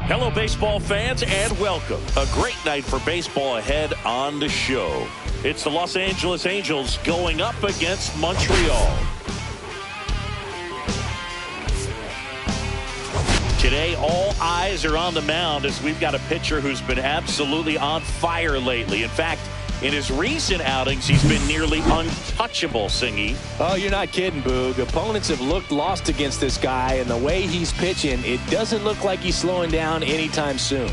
Hello, baseball fans, and welcome. A great night for baseball ahead on the show. It's the Los Angeles Angels going up against Montreal. Today, all eyes are on the mound as we've got a pitcher who's been absolutely on fire lately. In fact, in his recent outings, he's been nearly untouchable, Singy. Oh, you're not kidding, Boog. Opponents have looked lost against this guy, and the way he's pitching, it doesn't look like he's slowing down anytime soon.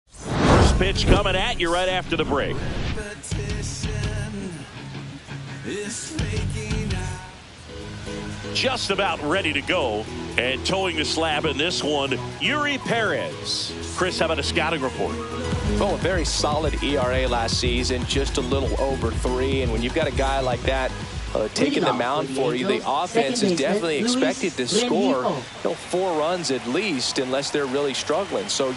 First pitch coming at you right after the break. Just about ready to go, and towing the slab in this one, Yuri Perez. Chris, how about a scouting report? Oh, a very solid ERA last season, just a little over 3. And when you've got a guy like that taking the mound for you, the offense is definitely expected to score 4 runs at least, unless they're really struggling. So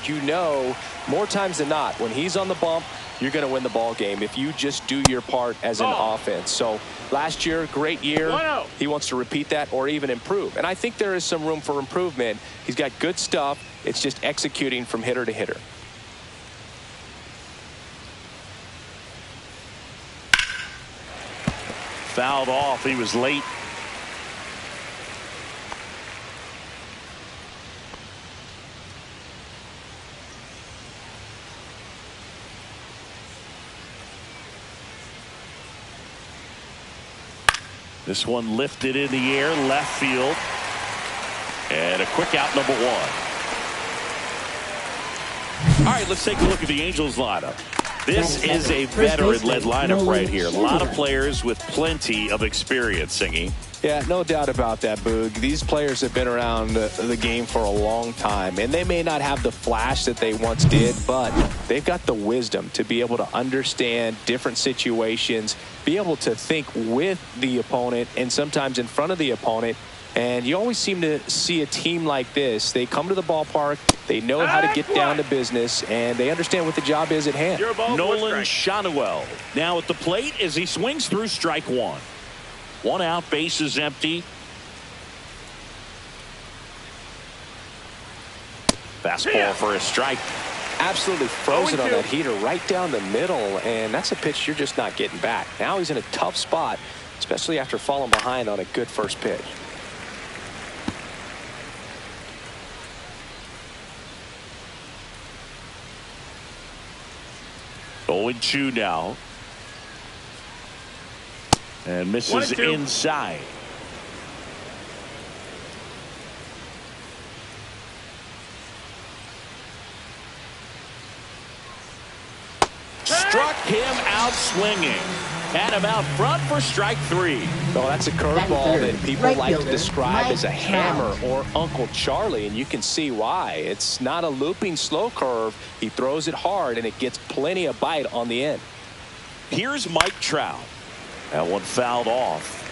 more times than not, when he's on the bump, you're going to win the ball game if you just do your part as an offense. So last year, great year. He wants to repeat that or even improve. And I think there is some room for improvement. He's got good stuff. It's just executing from hitter to hitter. Fouled off. He was late. This one lifted in the air, left field. And a quick out, number 1. All right, let's take a look at the Angels lineup. This is a veteran-led lineup right here. A lot of players with plenty of experience, Singy. Yeah, no doubt about that, Boog. These players have been around the game for a long time, and they may not have the flash that they once did, but they've got the wisdom to be able to understand different situations, be able to think with the opponent and sometimes in front of the opponent. And you always seem to see a team like this. They come to the ballpark, they know how to get down to business, and they understand what the job is at hand. Nolan Shanuel now at the plate as he swings through strike 1. 1 out, bases empty. Fastball for a strike. Absolutely frozen on that heater right down the middle, and that's a pitch you're just not getting back. Now he's in a tough spot, especially after falling behind on a good first pitch. 0-2 now. And misses inside. Struck him out swinging. Had him out front for strike 3. Oh, that's a curveball that people like to describe as a hammer or Uncle Charlie, and you can see why. It's not a looping slow curve. He throws it hard, and it gets plenty of bite on the end. Here's Mike Trout. That one fouled off.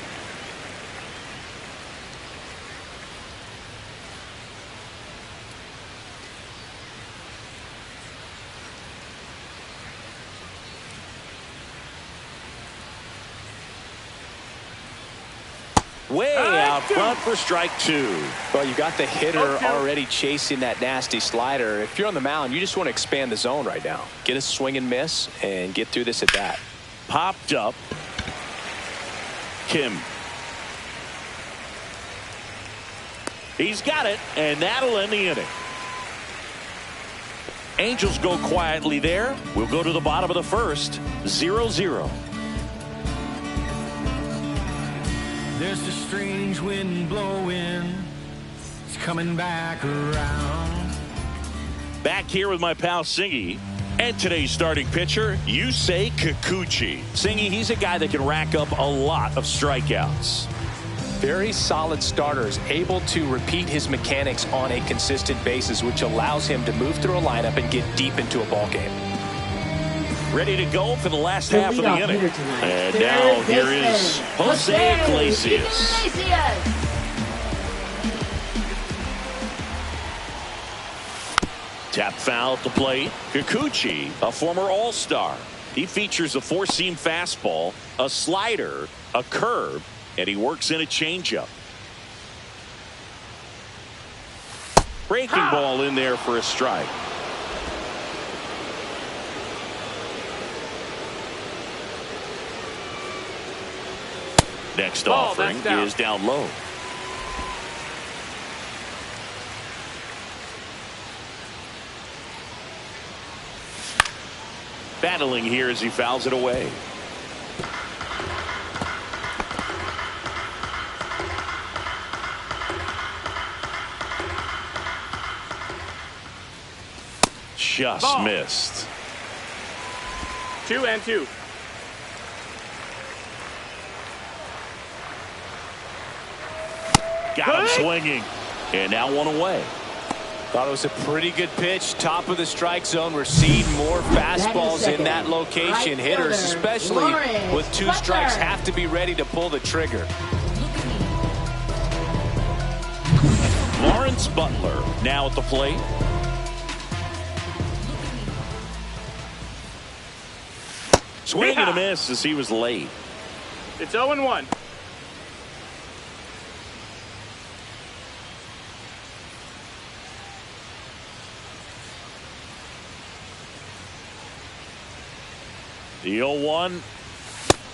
Way out front for strike 2. Well, you got the hitter already chasing that nasty slider. If you're on the mound, you just want to expand the zone right now. Get a swing and miss and get through this at bat. Popped up. Kim. He's got it, and that'll end the inning. Angels go quietly there. We'll go to the bottom of the first. 0-0. There's a strange wind blowing. It's coming back around. Back here with my pal Singy. And today's starting pitcher, Yusei Kikuchi. Singy, he's a guy that can rack up a lot of strikeouts. Very solid starters, able to repeat his mechanics on a consistent basis, which allows him to move through a lineup and get deep into a ball game. Ready to go for the last half of the inning. And now here is Jose Iglesias. Tap foul at the plate. Kikuchi, a former All-Star. He features a four-seam fastball, a slider, a curve, and he works in a changeup. Breaking ball in there for a strike. Next offering is down low. Battling here as he fouls it away. Just missed. 2-2. Got him swinging. And now one away. Thought it was a pretty good pitch. Top of the strike zone. We're seeing more fastballs in that location. Hitters, especially with two strikes, have to be ready to pull the trigger. Lawrence Butler now at the plate. Swing and a miss as he was late. It's 0-1. The 0-1.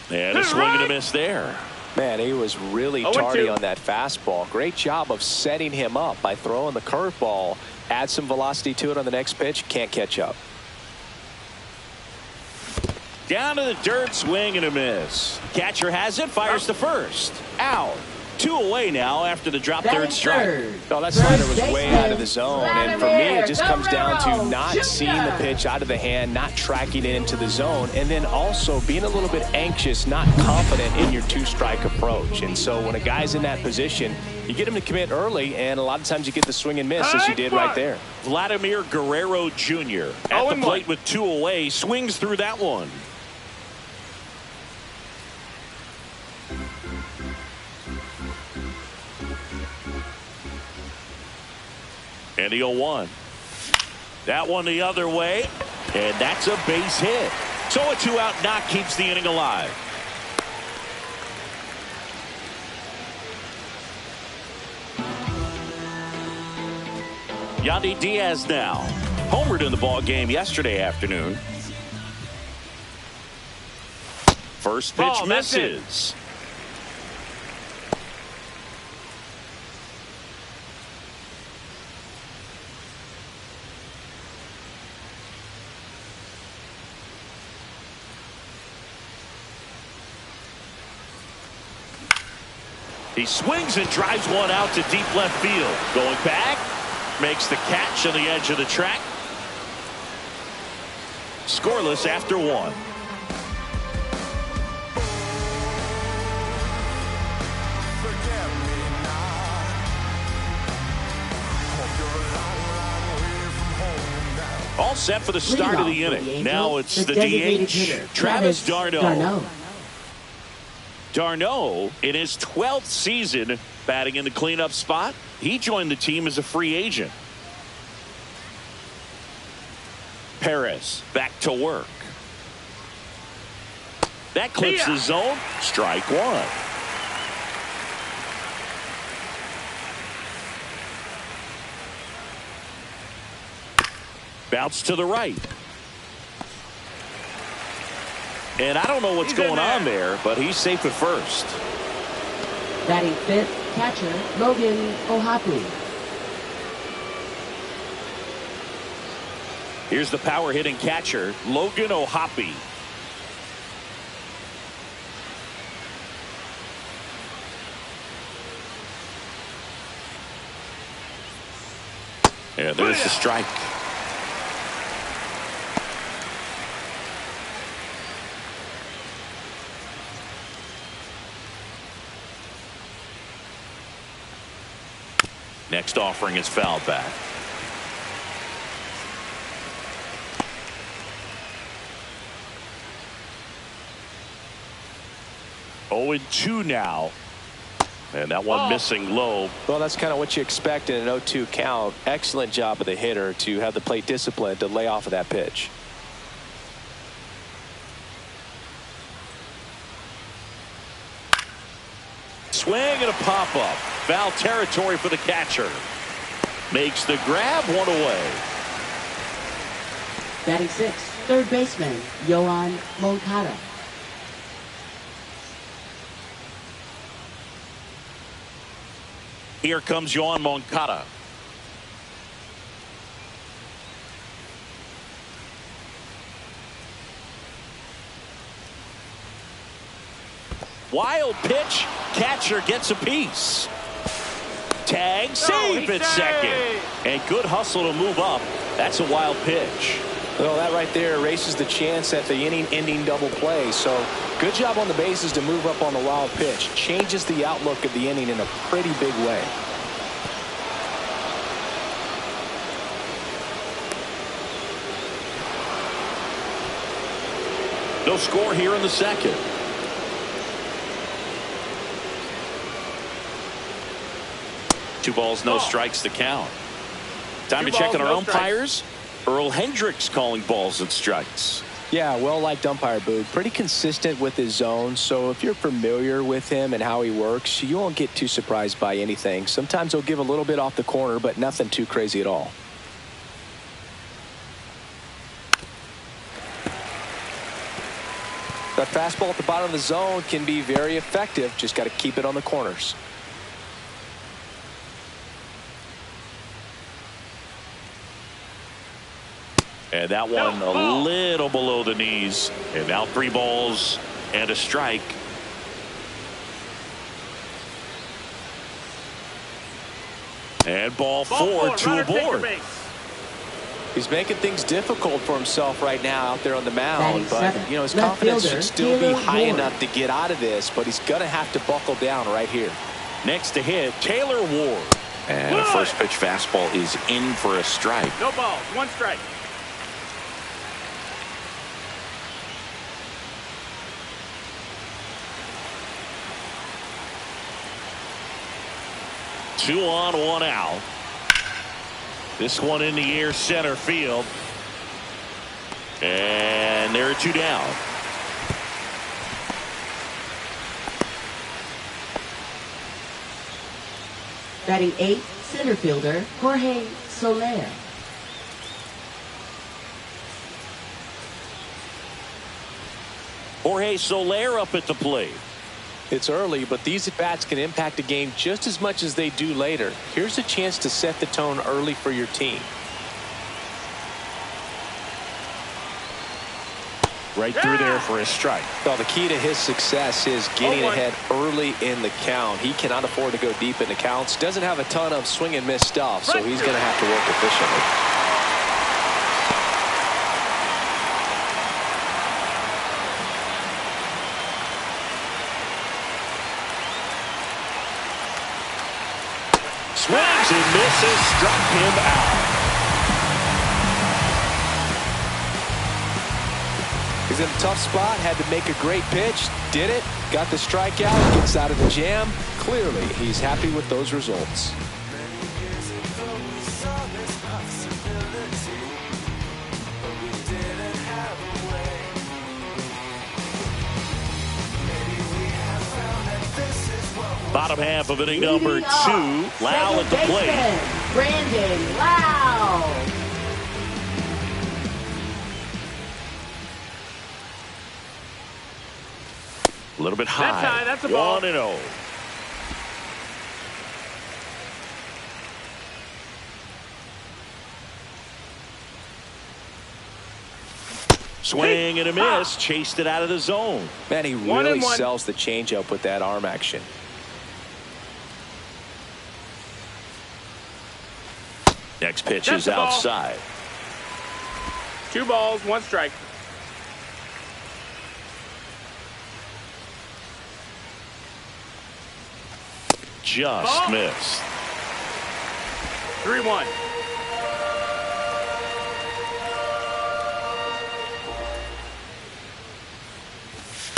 And a swing and a miss there. Man, he was really tardy on that fastball. Great job of setting him up by throwing the curveball. Add some velocity to it on the next pitch. Can't catch up. Down to the dirt, swing and a miss. Catcher has it, fires to first. Out. 2 away now after the drop third strike. Oh, that slider was way out of the zone. And for me, it just comes down to not seeing the pitch out of the hand, not tracking it into the zone, and then also being a little bit anxious, not confident in your two-strike approach. And so when a guy's in that position, you get him to commit early, and a lot of times you get the swing and miss, as you did right there. Vladimir Guerrero Jr. at the plate with 2 away, swings through that one. And the 0-1. That one the other way, and that's a base hit. So a 2-out knock keeps the inning alive. Yandy Diaz now. Homered in the ball game yesterday afternoon. First pitch misses. He swings and drives one out to deep left field. Going back, makes the catch on the edge of the track. Scoreless after 1. All set for the start of the inning. Now it's the DH, Travis d'Arnaud. D'Arnaud, in his 12th season batting in the cleanup spot, he joined the team as a free agent. Perez back to work. That clips the zone. Strike 1. Bounce to the right. And I don't know what's going on there, but he's safe at first. Batting fifth, catcher Logan O'Hoppe. Here's the power hitting catcher, Logan O'Hoppe. And there's the strike. Next offering is fouled back. Oh, 0-2 now. And that one missing low. Well, that's kind of what you expect in an 0-2 count. Excellent job of the hitter to have the plate discipline to lay off of that pitch. a pop-up. Foul territory for the catcher. Makes the grab, one away. Batting sixth, third baseman, Yoan Moncada. Here comes Yoan Moncada. Wild pitch. Catcher gets a piece. Tag, save at second. And good hustle to move up. That's a wild pitch. Well, that right there erases the chance at the inning-ending double play. So good job on the bases to move up on the wild pitch. Changes the outlook of the inning in a pretty big way. No score here in the second. Two balls, no strikes to count. Time to check on our umpires. Earl Hendricks calling balls and strikes. Yeah, well-liked umpire, Boog. Pretty consistent with his zone, so if you're familiar with him and how he works, you won't get too surprised by anything. Sometimes he'll give a little bit off the corner, but nothing too crazy at all. That fastball at the bottom of the zone can be very effective. Just got to keep it on the corners. And that one a little below the knees. And now 3 balls and a strike. And ball four, 2 aboard. He's making things difficult for himself right now out there on the mound. But, you know, his confidence should still be high enough to get out of this. But he's going to have to buckle down right here. Next to hit, Taylor Ward. And a first pitch fastball is in for a strike. No balls, 1 strike. Two on, 1 out. This one in the air, center field. And there are 2 down. Batting 8th, center fielder, Jorge Soler. Jorge Soler up at the plate. It's early, but these at-bats can impact a game just as much as they do later. Here's a chance to set the tone early for your team. Right through there for a strike. Well, the key to his success is getting ahead early in the count. He cannot afford to go deep in the counts. Doesn't have a ton of swing and miss stuff, so he's going to have to work efficiently. Swings and misses, struck him out. He's in a tough spot, had to make a great pitch, did it, got the strikeout, gets out of the jam. Clearly, he's happy with those results. Bottom half of inning number 2. Lau at the plate. Brandon Lau. A little bit high. That's high. That's a ball. 1-0. Swing and a miss. Chased it out of the zone. Man, he really sells the changeup with that arm action. Next pitch is outside. 2 balls, 1 strike. Just missed. 3-1.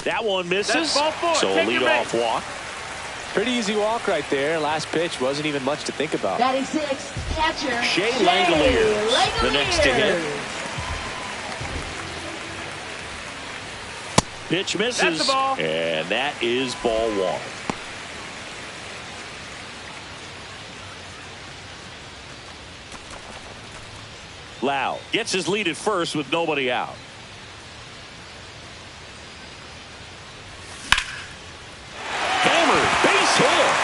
That one misses. Ball 4. So Take leadoff walk. Pretty easy walk right there. Last pitch wasn't even much to think about. Batting 6th, catcher Shea Langoliers, the next to hit. Pitch misses. That's the ball. And that is ball 1. Lau gets his lead at first with nobody out. Hammered, base hit.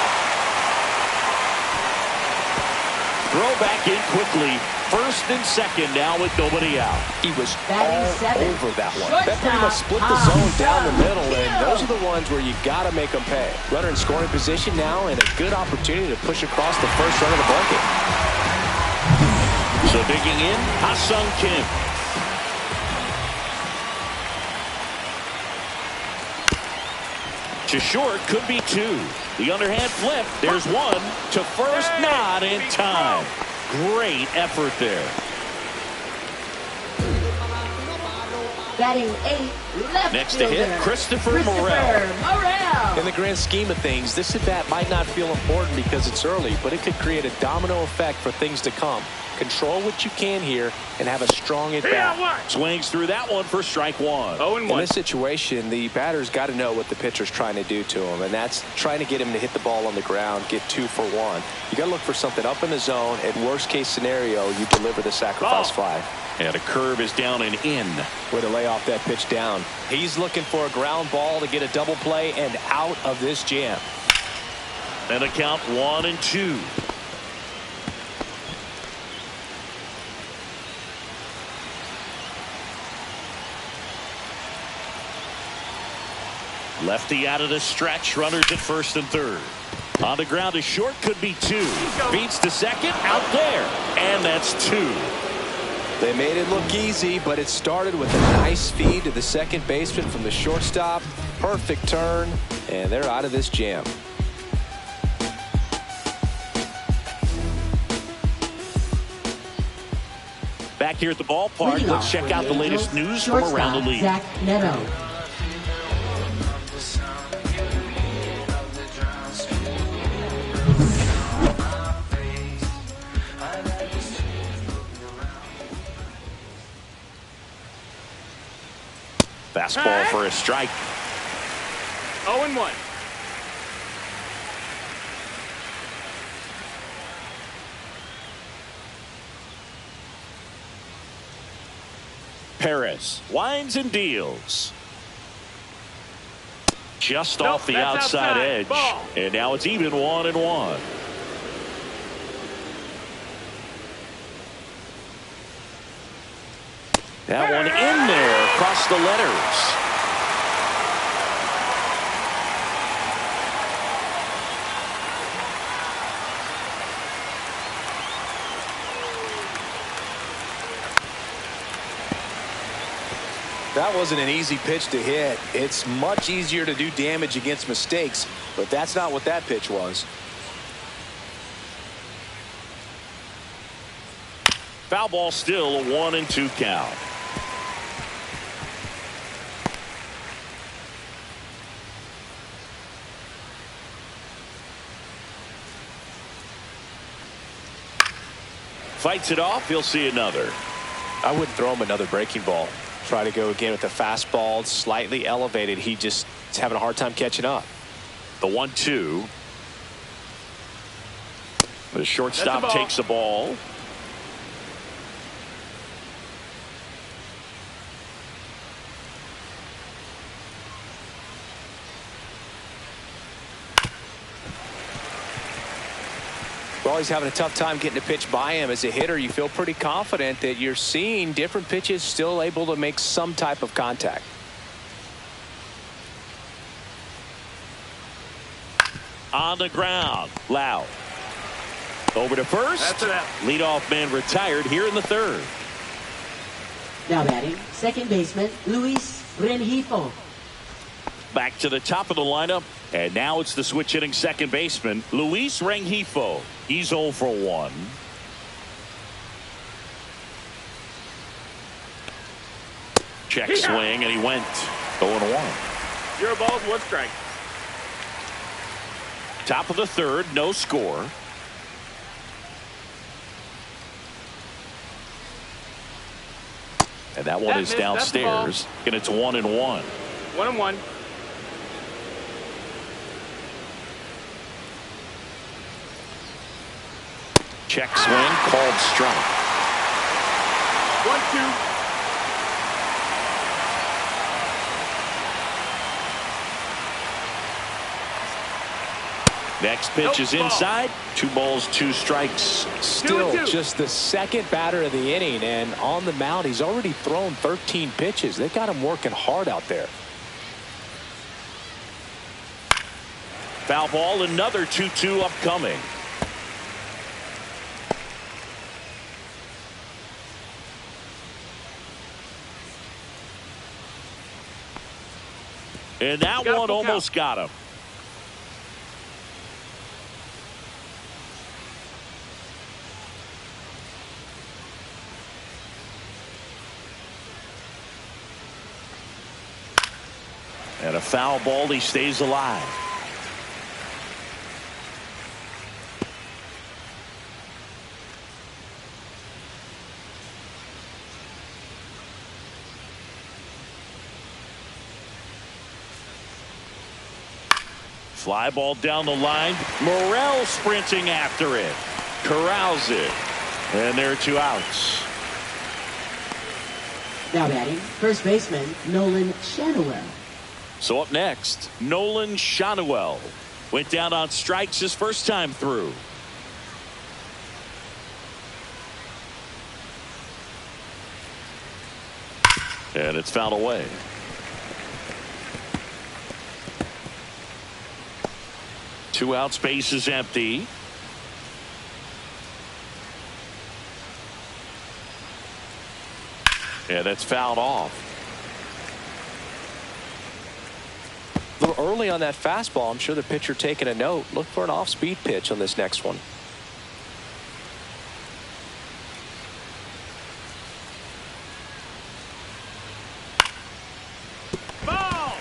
Throw back in quickly. First and second now with nobody out. He was all over that one. That pretty much split the zone down the middle, and those are the ones where you got to make them pay. Runner in scoring position now, and a good opportunity to push across the first run of the bucket. So digging in, Ha-Sung Kim. To short, could be two. The underhand flip, there's one. To first, not in time. Great effort there. Batting 8, left Next to fielder, hit, Christopher Morel. In the grand scheme of things, this at-bat might not feel important because it's early, but it could create a domino effect for things to come. Control what you can here and have a strong at-bat. Swings through that one for strike one. 0-1. In this situation, the batter's got to know what the pitcher's trying to do to him, and that's trying to get him to hit the ball on the ground, get 2 for 1. You got to look for something up in the zone. At worst case scenario, you deliver the sacrifice fly. And a curve is down and in. Way to lay off that pitch down. He's looking for a ground ball to get a double play and out of this jam. And a count 1-2. Lefty out of the stretch. Runners at first and third. On the ground is short. Could be 2. Beats to second. Out there. And that's 2. They made it look easy, but it started with a nice feed to the second baseman from the shortstop. Perfect turn, and they're out of this jam. Back here at the ballpark, let's check out the latest news from around the league. Zach Neto. Fastball for a strike. 0-1. Perez winds and deals. Just Nope, off the that's outside edge. Ball. And now it's even 1-1. That one in there across the letters. That wasn't an easy pitch to hit. It's much easier to do damage against mistakes, but that's not what that pitch was. Foul ball, still a 1-2 count. Fights it off. He'll see another. I wouldn't throw him another breaking ball. Try to go again with the fastball, slightly elevated. He just is having a hard time catching up. The 1-2. The shortstop takes the ball. We're always having a tough time getting a pitch by him. As a hitter, you feel pretty confident that you're seeing different pitches still able to make some type of contact. On the ground, Lau. Over to first. That's it. Leadoff man retired here in the third. Now batting, second baseman, Luis Rengifo. Back to the top of the lineup, and now it's the switch hitting second baseman, Luis Rengifo. He's 0 for 1. Check swing, and he went 0-1. 0 balls, 1 strike. Top of the third, no score. And that one is downstairs, and it's 1-1. 1-1. Check swing, called strike. 1-2. Next pitch is inside. 2 balls, 2 strikes. Still 2-2. just the second batter of the inning, and on the mound he's already thrown 13 pitches. They got him working hard out there. Foul ball, another 2-2 upcoming. And that one almost got him. And a foul ball, he stays alive. Fly ball down the line. Morel sprinting after it. Corrals it. And there are 2 outs. Now batting, first baseman, Nolan Schanuel. So up next, Nolan Schanuel. Went down on strikes his first time through. And it's fouled away. Two out, space is empty. And it's fouled off. A little early on that fastball. I'm sure the pitcher taking a note. Look for an off-speed pitch on this next one. Ball.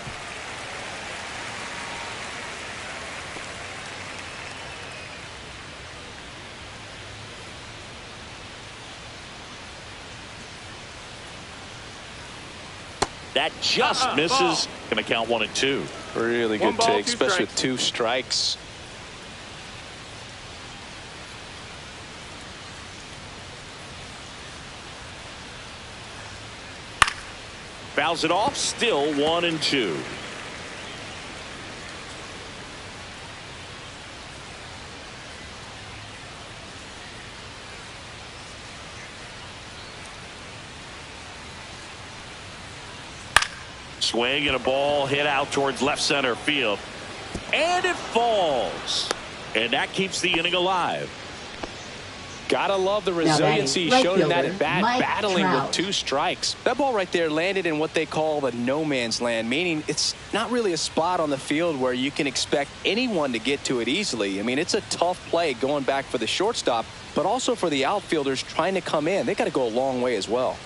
That just misses. Going to count 1 and 2. Really good ball, take, 2 especially strikes. with 2 strikes. Fouls it off. Still 1 and 2. Swing and a ball hit out towards left center field. And it falls. And that keeps the inning alive. Gotta love the resiliency right shown in that fielder, at bat, Mike battling Trout. with 2 strikes. That ball right there landed in what they call the no man's land, meaning it's not really a spot on the field where you can expect anyone to get to it easily. I mean, it's a tough play going back for the shortstop, but also for the outfielders trying to come in. They got to go a long way as well.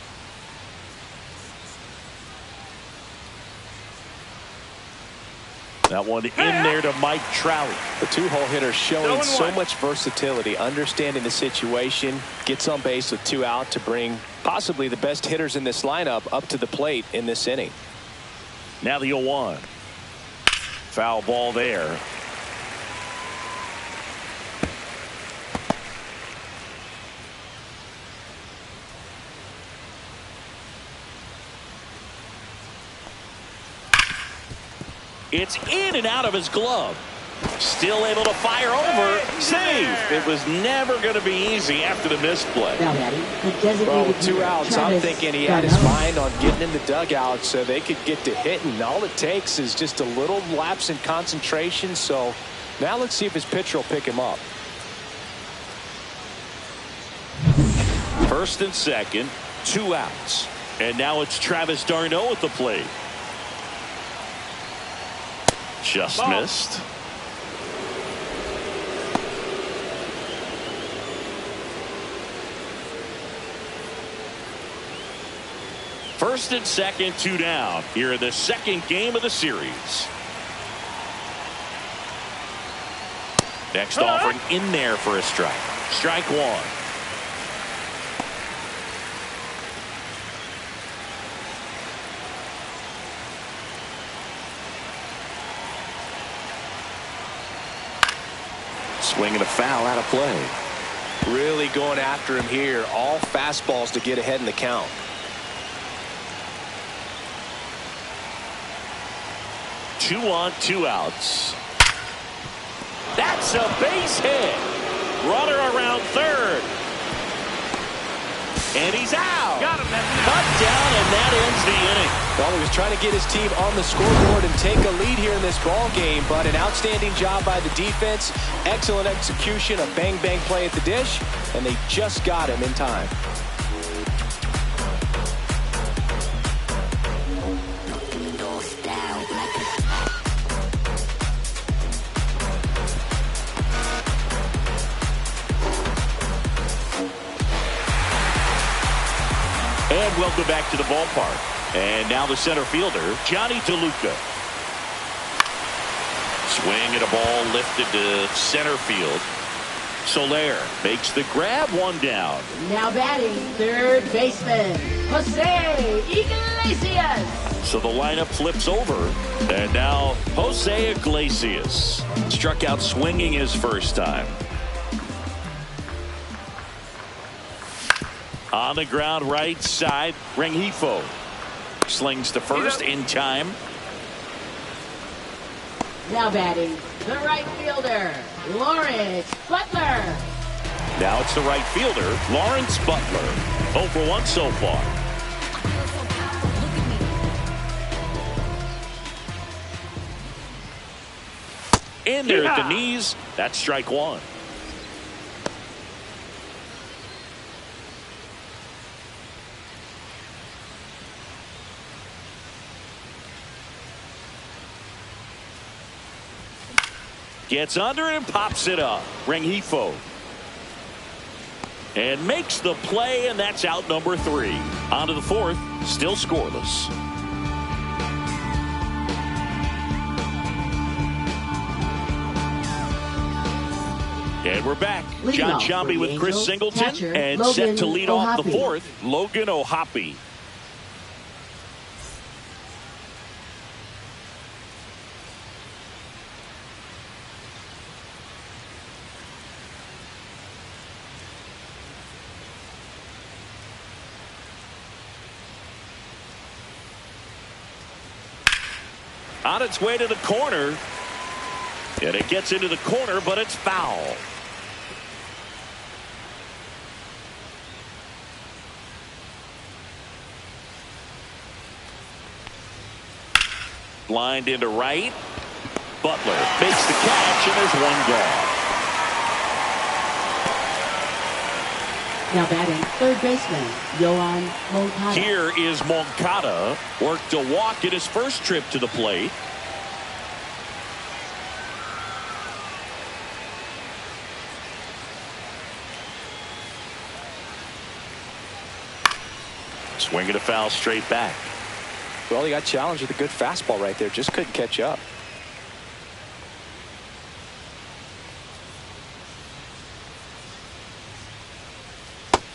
That one in there to Mike Trout. The 2-hole hitter showing 0-1. so much versatility, understanding the situation, gets on base with 2 out to bring possibly the best hitters in this lineup up to the plate in this inning. Now the 0-1. Foul ball there. It's in and out of his glove. Still able to fire over. Save. It was never going to be easy after the misplay. Now batting, the designated Well, with 2 hitter, outs, I'm Travis thinking he had his Garneau. mind on getting in the dugout so they could get to hitting. All it takes is just a little lapse in concentration. So now let's see if his pitcher will pick him up. First and second, 2 outs. And now it's Travis Garneau at the plate. Just Ball. missed. First and second, 2 down here in the second game of the series. Next offering in there for a strike. Strike 1. Swinging a foul out of play. Really going after him here. All fastballs to get ahead in the count. Two on, two outs. That's a base hit. Runner around third. And he's out. Got him. Cut down, and that ends the inning. Well, he was trying to get his team on the scoreboard and take a lead here in this ball game, but an outstanding job by the defense. Excellent execution, a bang-bang play at the dish, and they just got him in time. And welcome back to the ballpark. And now the center fielder, Johnny DeLuca. Swing and a ball lifted to center field. Soler makes the grab, one down. Now batting, third baseman, Jose Iglesias. So the lineup flips over. And now Jose Iglesias struck out swinging his first time. On the ground, right side, Rengifo slings to first in time. Now batting, the right fielder, Lawrence Butler. Now it's the right fielder, Lawrence Butler. 0 for 1 so far. In there at the knees. That's strike one. Gets under it and pops it up. Rengifo. And makes the play, and that's out number 3. On to the fourth, still scoreless. And we're back. John Sciambi with Chris Singleton, and set to lead off the fourth, Logan O'Hoppe. On its way to the corner. And it gets into the corner, but it's foul. Lined into right. Butler makes the catch, and there's one gone. Now batting, third baseman, Yoan Moncada. Here is Moncada. Worked a walk in his first trip to the plate. Swinging a foul straight back. Well, he got challenged with a good fastball right there. Just couldn't catch up.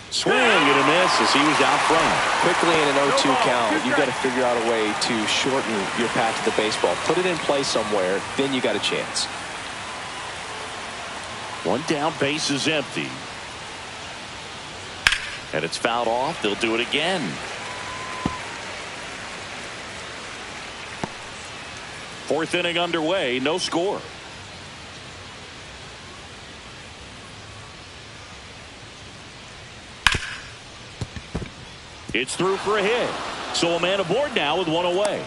Swing and a miss as he was out front. Quickly in an 0-2 count, you've got to figure out a way to shorten your path to the baseball. Put it in play somewhere, then you got a chance. One down, base is empty. And it's fouled off. They'll do it again. Fourth inning underway, no score. It's through for a hit. So a man aboard now with one away.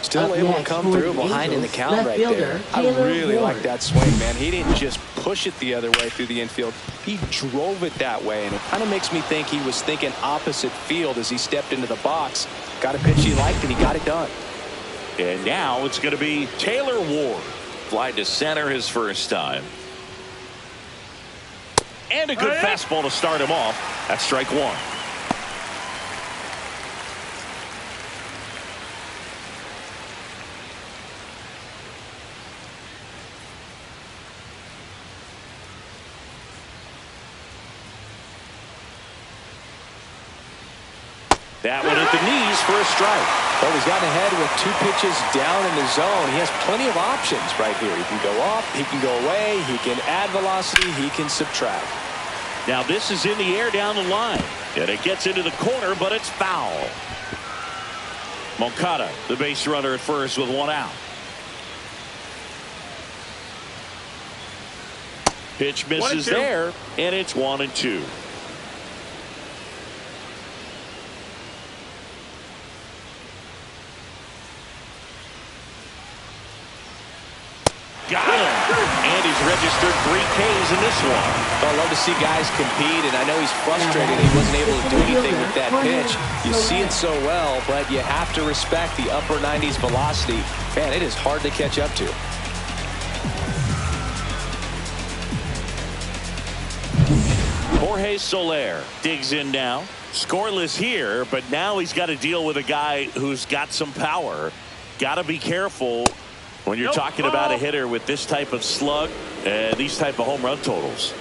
Still able to come through behind in the count right there. I really like that swing, man. He didn't just push it the other way through the infield. He drove it that way, and it kind of makes me think he was thinking opposite field as he stepped into the box. Got a pitch he liked, and he got it done. And now it's going to be Taylor Ward. Fly to center his first time. And a good fastball to start him off. That's strike one. That one at the knees for a strike. Well, he's gotten ahead with 2 pitches down in the zone. He has plenty of options right here. He can go up, he can go away, he can add velocity, he can subtract. Now this is in the air down the line, and it gets into the corner, but it's foul. Moncada, the base runner at first with 1 out. Pitch misses there, and it's 1-2. Got him. And he's registered 3 Ks in this one. Well, I love to see guys compete, and I know he's frustrated he wasn't able to do anything with that pitch. You see it so well, but you have to respect the upper 90s velocity. Man, it is hard to catch up to. Jorge Soler digs in now. Scoreless here, but now he's got to deal with a guy who's got some power. Got to be careful when you're talking about a hitter with this type of slug and these type of home run totals.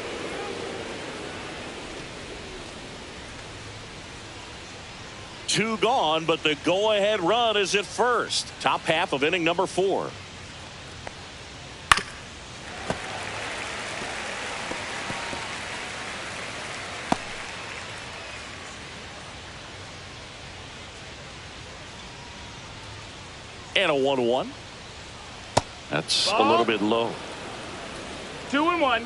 Two gone, but the go-ahead run is at first. Top half of inning number 4. And a 1-1. That's a little bit low. 2-1.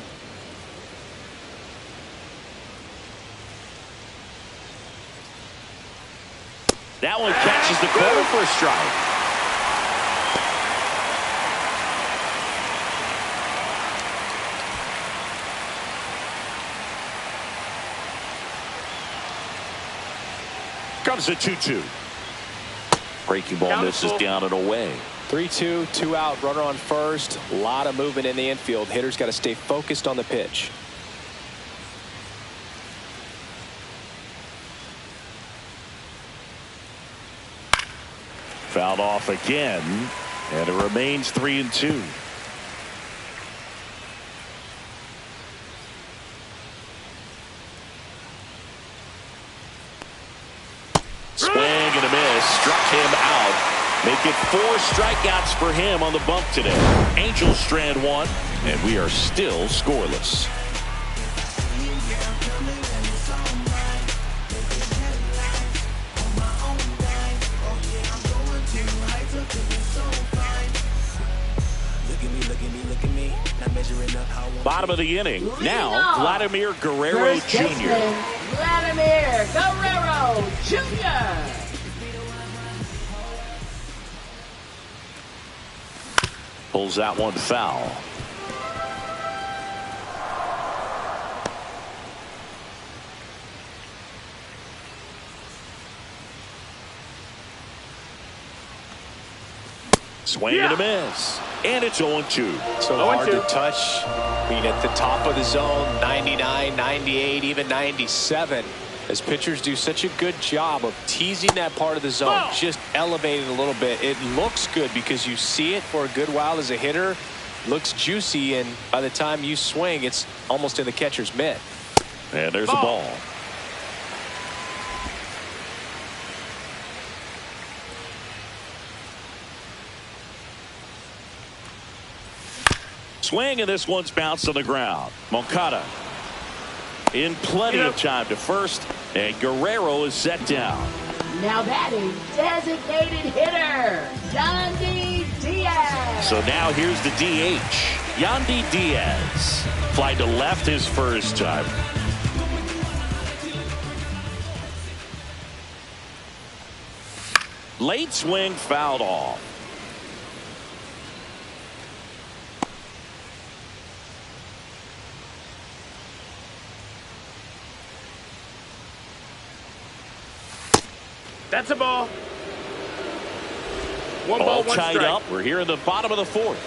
That one catches the corner for a strike. Comes the 2-2. Breaking ball misses down and away. 3-2, 2 out, runner on first. A lot of movement in the infield. Hitters got to stay focused on the pitch. Fouled off again, and it remains 3-2. Swing and a miss, struck him out. Make it 4 strikeouts for him on the bump today. Angels strand 1, and we are still scoreless. Bottom of the inning. Now, Vladimir Guerrero Jr. Vladimir Guerrero Jr. Pulls that one foul. Swing and a miss. And it's 0-2. So hard to touch. I mean, at the top of the zone, 99, 98, even 97. As pitchers do such a good job of teasing that part of the zone, just elevating a little bit. It looks good because you see it for a good while as a hitter. Looks juicy, and by the time you swing, it's almost in the catcher's mitt. And there's a ball. Swing, and this one's bounced on the ground. Moncada in plenty of time to first, and Guerrero is set down. Now that is designated hitter, Yandy Diaz. So now here's the DH, Yandy Diaz. Fly to left his first time. Late swing fouled off. That's a ball. One All ball, one tied strike. up. We're here in the bottom of the 4th.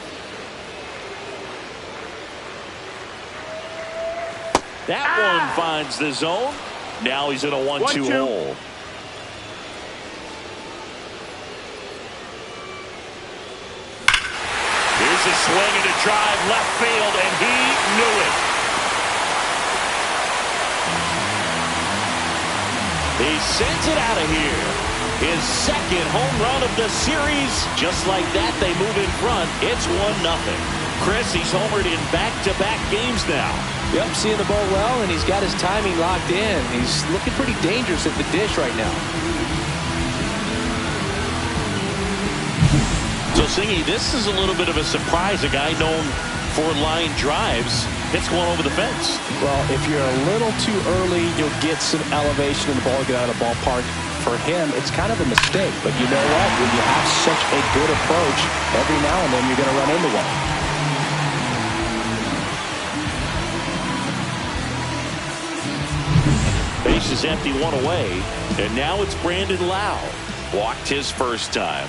That one finds the zone. Now he's in a 1-2 hole. Here's a swing and a drive left field, and he knew it. He sends it out of here. His second home run of the series. Just like that, they move in front. It's 1-0. Chris, he's homered in back-to-back games now. Yep, seeing the ball well, and he's got his timing locked in. He's looking pretty dangerous at the dish right now. So, Singy, this is a little bit of a surprise. A guy known for line drives hits one over the fence. Well, if you're a little too early, you'll get some elevation in the ball, get out of the ballpark. For him, it's kind of a mistake. But you know what? When you have such a good approach, every now and then you're going to run into one. Base is empty, one away, and now it's Brandon Lau. Walked his first time.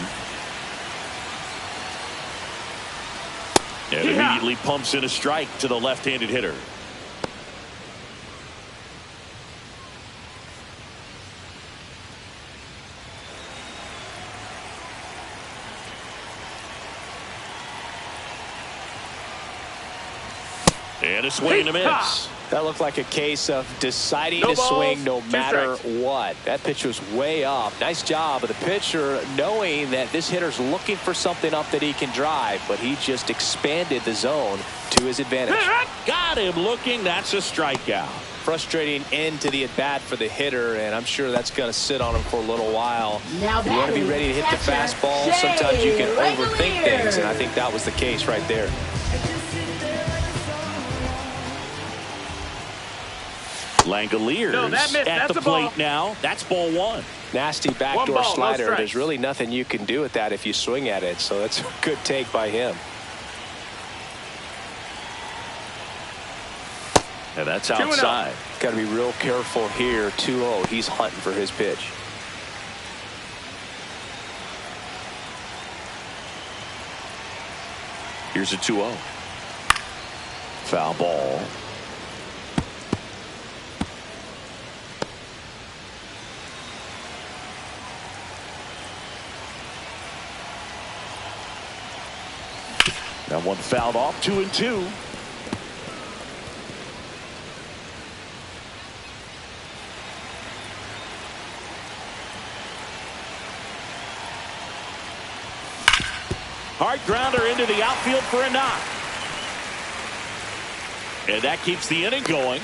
And immediately pumps in a strike to the left-handed hitter. And a swing and a miss. That looked like a case of deciding to swing no matter what. That pitch was way up. Nice job of the pitcher knowing that this hitter's looking for something up that he can drive, but he just expanded the zone to his advantage. Got him looking. That's a strikeout. Frustrating end to the at-bat for the hitter, and I'm sure that's going to sit on him for a little while. You want to be ready to hit the fastball. Sometimes you can overthink things, and I think that was the case right there. Langoliers at the plate now. That's ball one. Nasty backdoor slider. There's really nothing you can do with that if you swing at it, so that's a good take by him. And that's outside. Got to be real careful here. 2-0. He's hunting for his pitch. Here's a 2-0. Foul ball. That one fouled off. 2-2. Hard grounder into the outfield for a knock. And that keeps the inning going.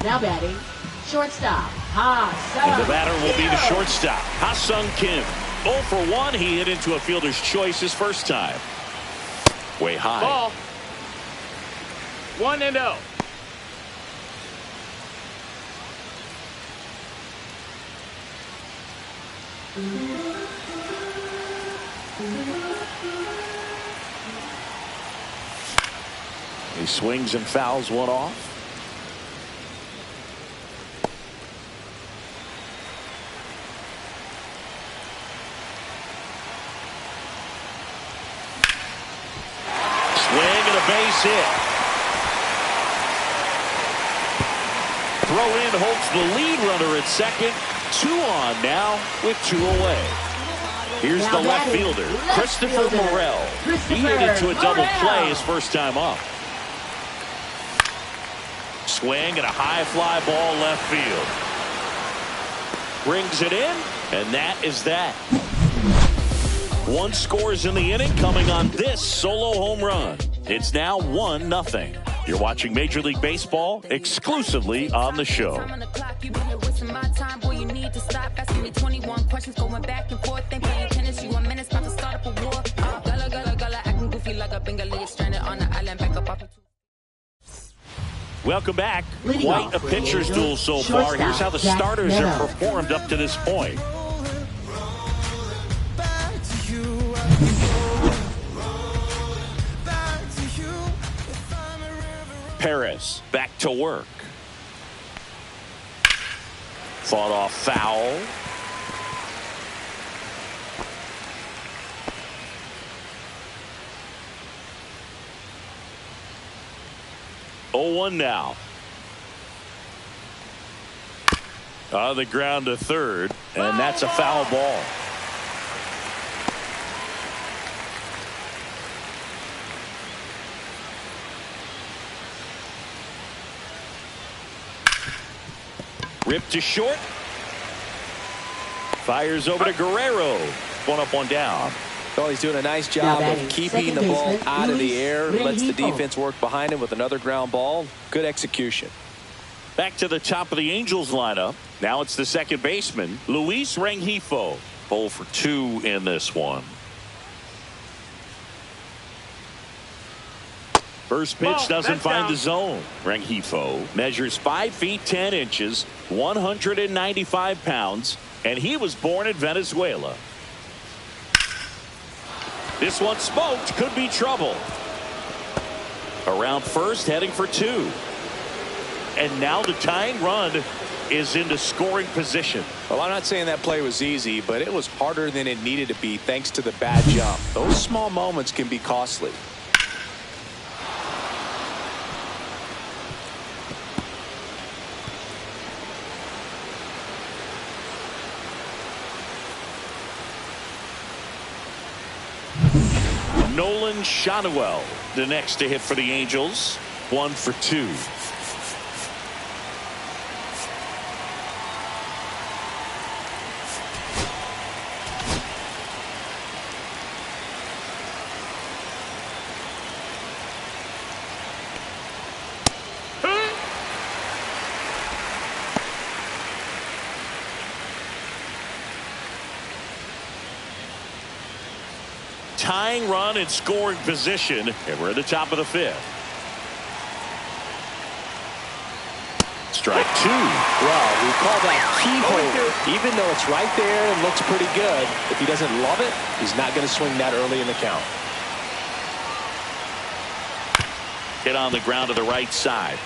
Now batting, shortstop, Ha-Sung And the batter will be the Kim. shortstop, Ha-Sung Kim. 0 for 1. He hit into a fielder's choice his first time. Way high. Ball. 1-0. He swings and fouls one off. Swing and a base hit. Throw in holds the lead runner at second. 2 on now with 2 away. Here's Now the left batting, fielder, left Christopher fielder, Morel. He Christopher hit into a double Morel. play his first time up. Swing and a high fly ball left field. Brings it in, and that is that. 1 scores in the inning coming on this solo home run. It's now 1-0. You're watching Major League Baseball exclusively on the show. Welcome back. Leading Quite off a for pitcher's Angels, duel so far. shortstop, Here's how the Jack starters have Meadows. performed up to this point. Paris back to work. Fought off foul. Oh, 1 now. On the ground to third, and that's a foul ball. Ripped to short. Fires over to Guerrero. One up, one down. Well, he's doing a nice job of keeping the ball out of the air. Lets the defense work behind him with another ground ball. Good execution. Back to the top of the Angels lineup. Now it's the second baseman, Luis Rengifo. 0 for 2 in this one. First pitch doesn't find the zone. Rengifo measures 5 feet 10 inches, 195 pounds, and he was born in Venezuela. This one smoked, could be trouble. Around first, heading for 2. And now the tying run is into scoring position. Well, I'm not saying that play was easy, but it was harder than it needed to be thanks to the bad jump. Those small moments can be costly. Nolan Shanuel, the next to hit for the Angels. 1 for 2. Tying run in scoring position, and we're at the top of the 5th. Strike 2. Well, we call that keyhole. Even though it's right there and looks pretty good, if he doesn't love it, he's not going to swing that early in the count. Hit on the ground to the right side.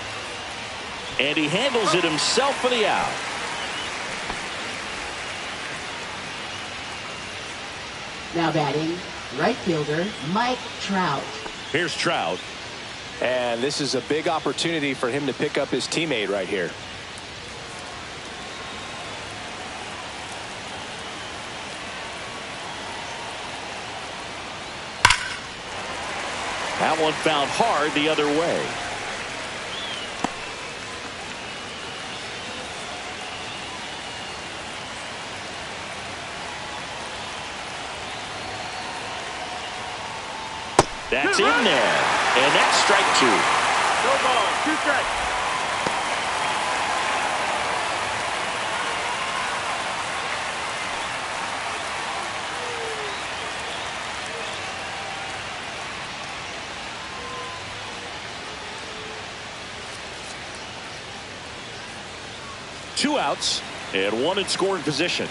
And he handles it himself for the out. Now batting, right fielder Mike Trout. Here's Trout. And this is a big opportunity for him to pick up his teammate right here. That one found hard the other way. That's in there. And that's strike 2. No ball. 2 strikes. Two outs and 1 in scoring position.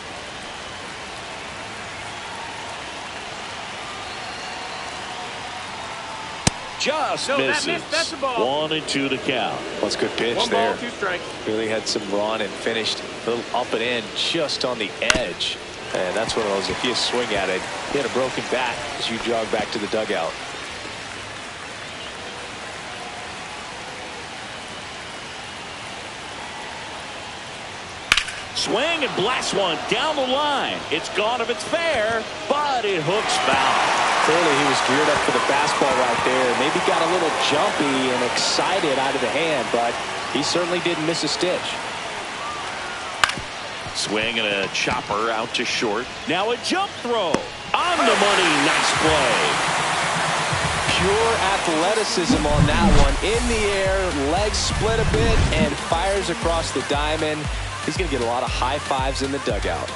Just misses. That missed. That's a ball. 1 and 2 to count. That's a good pitch 1 there. ball, 2 strikes. Really had some run and finished a little up and in just on the edge. And that's one of those, if you swing at it, hit a broken bat as you jog back to the dugout. Swing and blast one down the line. It's gone if it's fair, but it hooks foul. Clearly he was geared up for the fastball right there. Maybe got a little jumpy and excited out of the hand, but he certainly didn't miss a stitch. Swing and a chopper out to short. Now a jump throw. On the money. Nice play. Pure athleticism on that one. In the air, legs split a bit, and fires across the diamond. He's going to get a lot of high fives in the dugout.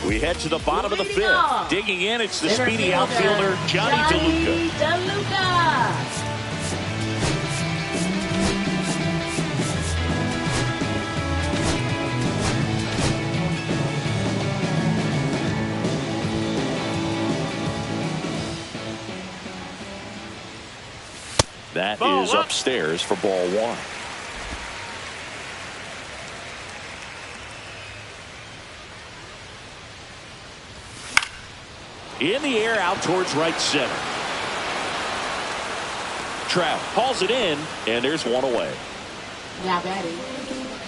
We head to the bottom of the 5th. Digging in, it's the speedy outfielder, Johnny DeLuca. That is upstairs for ball 1. In the air out towards right center. Trout hauls it in, and there's 1 away. Now batting,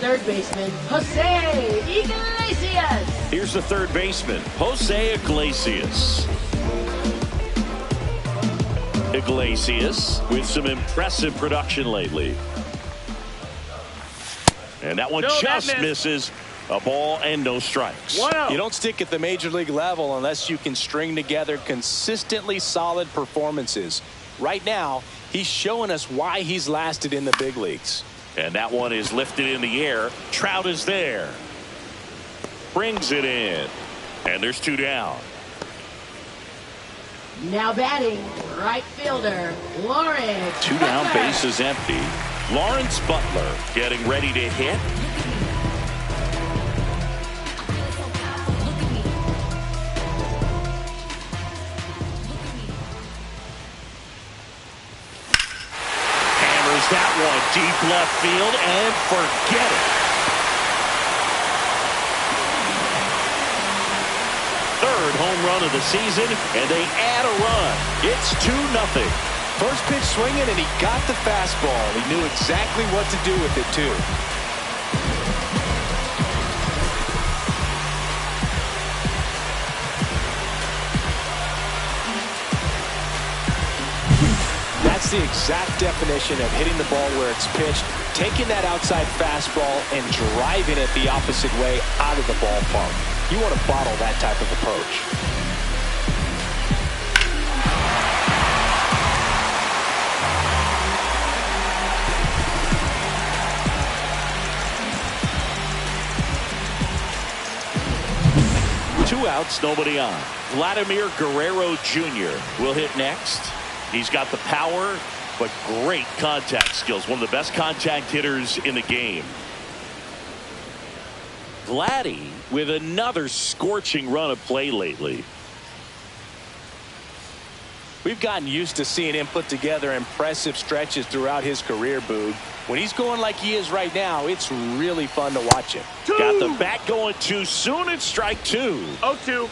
third baseman Jose Iglesias. Here's the third baseman, Jose Iglesias. Iglesias with some impressive production lately. And that one just misses. A ball and no strikes. You don't stick at the major league level unless you can string together consistently solid performances. Right now, he's showing us why he's lasted in the big leagues. And that one is lifted in the air. Trout is there. Brings it in. And there's 2 down. Now batting, right fielder, Lawrence 2 down, base is empty. Lawrence Butler getting ready to hit. That one deep left field and forget it. 3rd home run of the season, and they add a run. It's 2-0. First pitch swinging, and he got the fastball. He knew exactly what to do with it, too. That's the exact definition of hitting the ball where it's pitched, taking that outside fastball and driving it the opposite way out of the ballpark. You want to bottle that type of approach. Two outs, nobody on. Vladimir Guerrero Jr. will hit next. He's got the power, but great contact skills. One of the best contact hitters in the game. Vladdy with another scorching run of play lately. We've gotten used to seeing him put together impressive stretches throughout his career, Boog. When he's going like he is right now, it's really fun to watch him. Got the bat going too soon. It's strike 2. 0-2.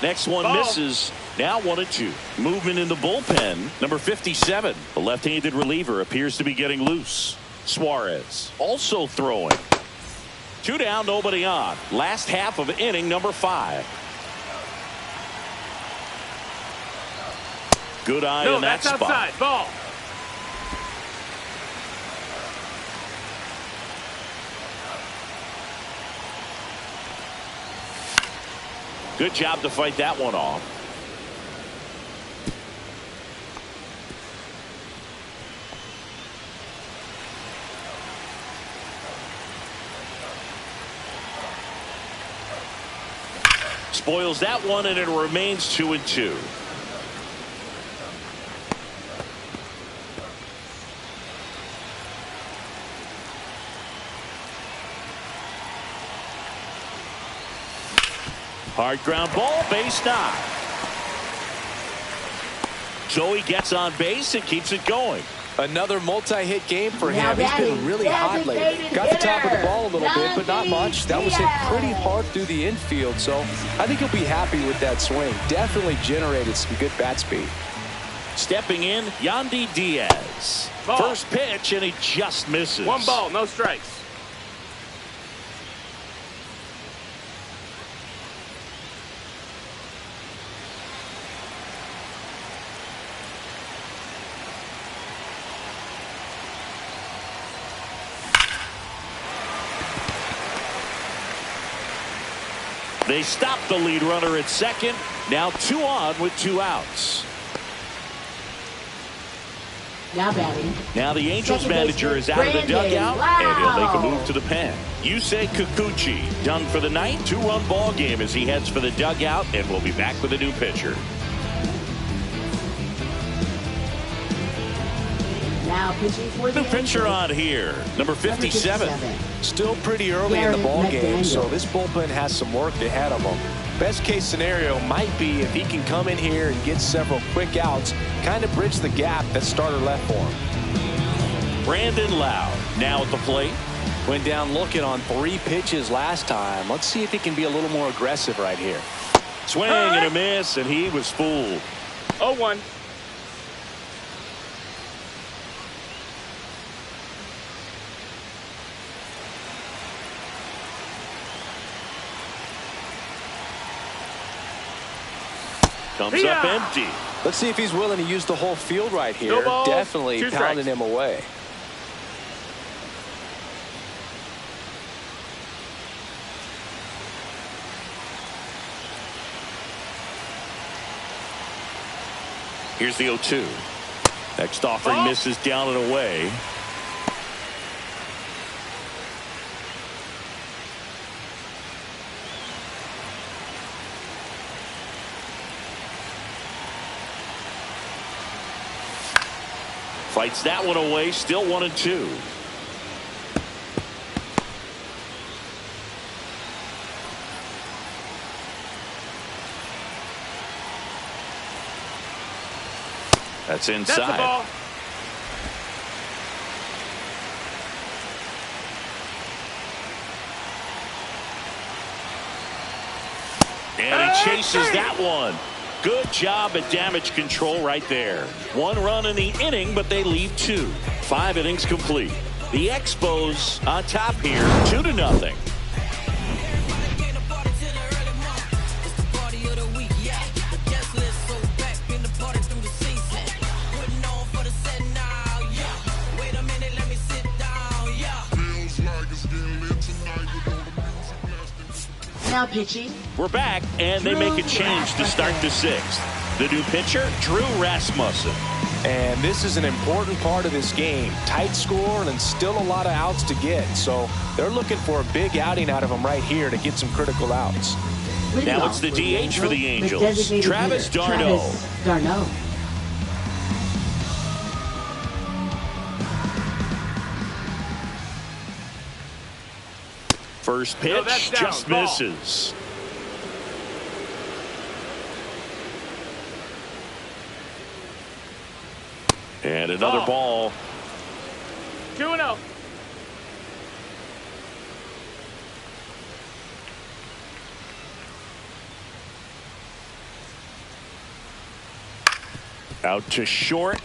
Next one misses. Now 1-2. Movement in the bullpen. Number 57. The left-handed reliever appears to be getting loose. Suarez also throwing. 2 down, nobody on. Last half of inning number 5. Good eye in that spot. Outside. Ball. Good job to fight that one off. Spoils that one, and it remains 2-2. Hard ground ball, base knock. Joey gets on base and keeps it going. Another multi-hit game for him. He's been really hot lately. Got the top of the ball a little bit, but not much. That was hit pretty hard through the infield, so I think he'll be happy with that swing. Definitely generated some good bat speed. Stepping in, Yandy Diaz. Ball. First pitch, and he just misses. 1 ball, no strikes. They stop the lead runner at second. Now 2 on with 2 outs. Now batting. Now the Angels Second manager is out of the dugout, and he'll make a move to the pen. Yusei Kikuchi done for the night. 2-run ball game as he heads for the dugout, and we'll be back with a new pitcher. Now pitching for the New pitcher Angels. on here, number 57. Still pretty early in the ball game, so this bullpen has some work ahead of him. Best case scenario might be if he can come in here and get several quick outs, kind of bridge the gap that starter left for him. Brandon Lau now at the plate. Went down looking on 3 pitches last time. Let's see if he can be a little more aggressive right here. Swing and a miss, and he was fooled. 0-1. Comes up empty. Let's see if he's willing to use the whole field right here. No ball, Definitely 2 pounding strikes. him away. Here's the 0-2. Next offering misses down and away. Fights that one away. Still 1-2. That's inside. That's the ball. And he chases that one. Good job at damage control right there. 1 run in the inning, but they leave 2. 5 innings complete. The Expos on top here, 2-0. Now pitching. We're back, and they make a change to start the 6th. The new pitcher, Drew Rasmussen. And this is an important part of this game. Tight score and still a lot of outs to get. So they're looking for a big outing out of him right here to get some critical outs. Now it's the DH for the Angels, Travis d'Arnaud. First pitch just misses. And another ball. 2-0. Out to short.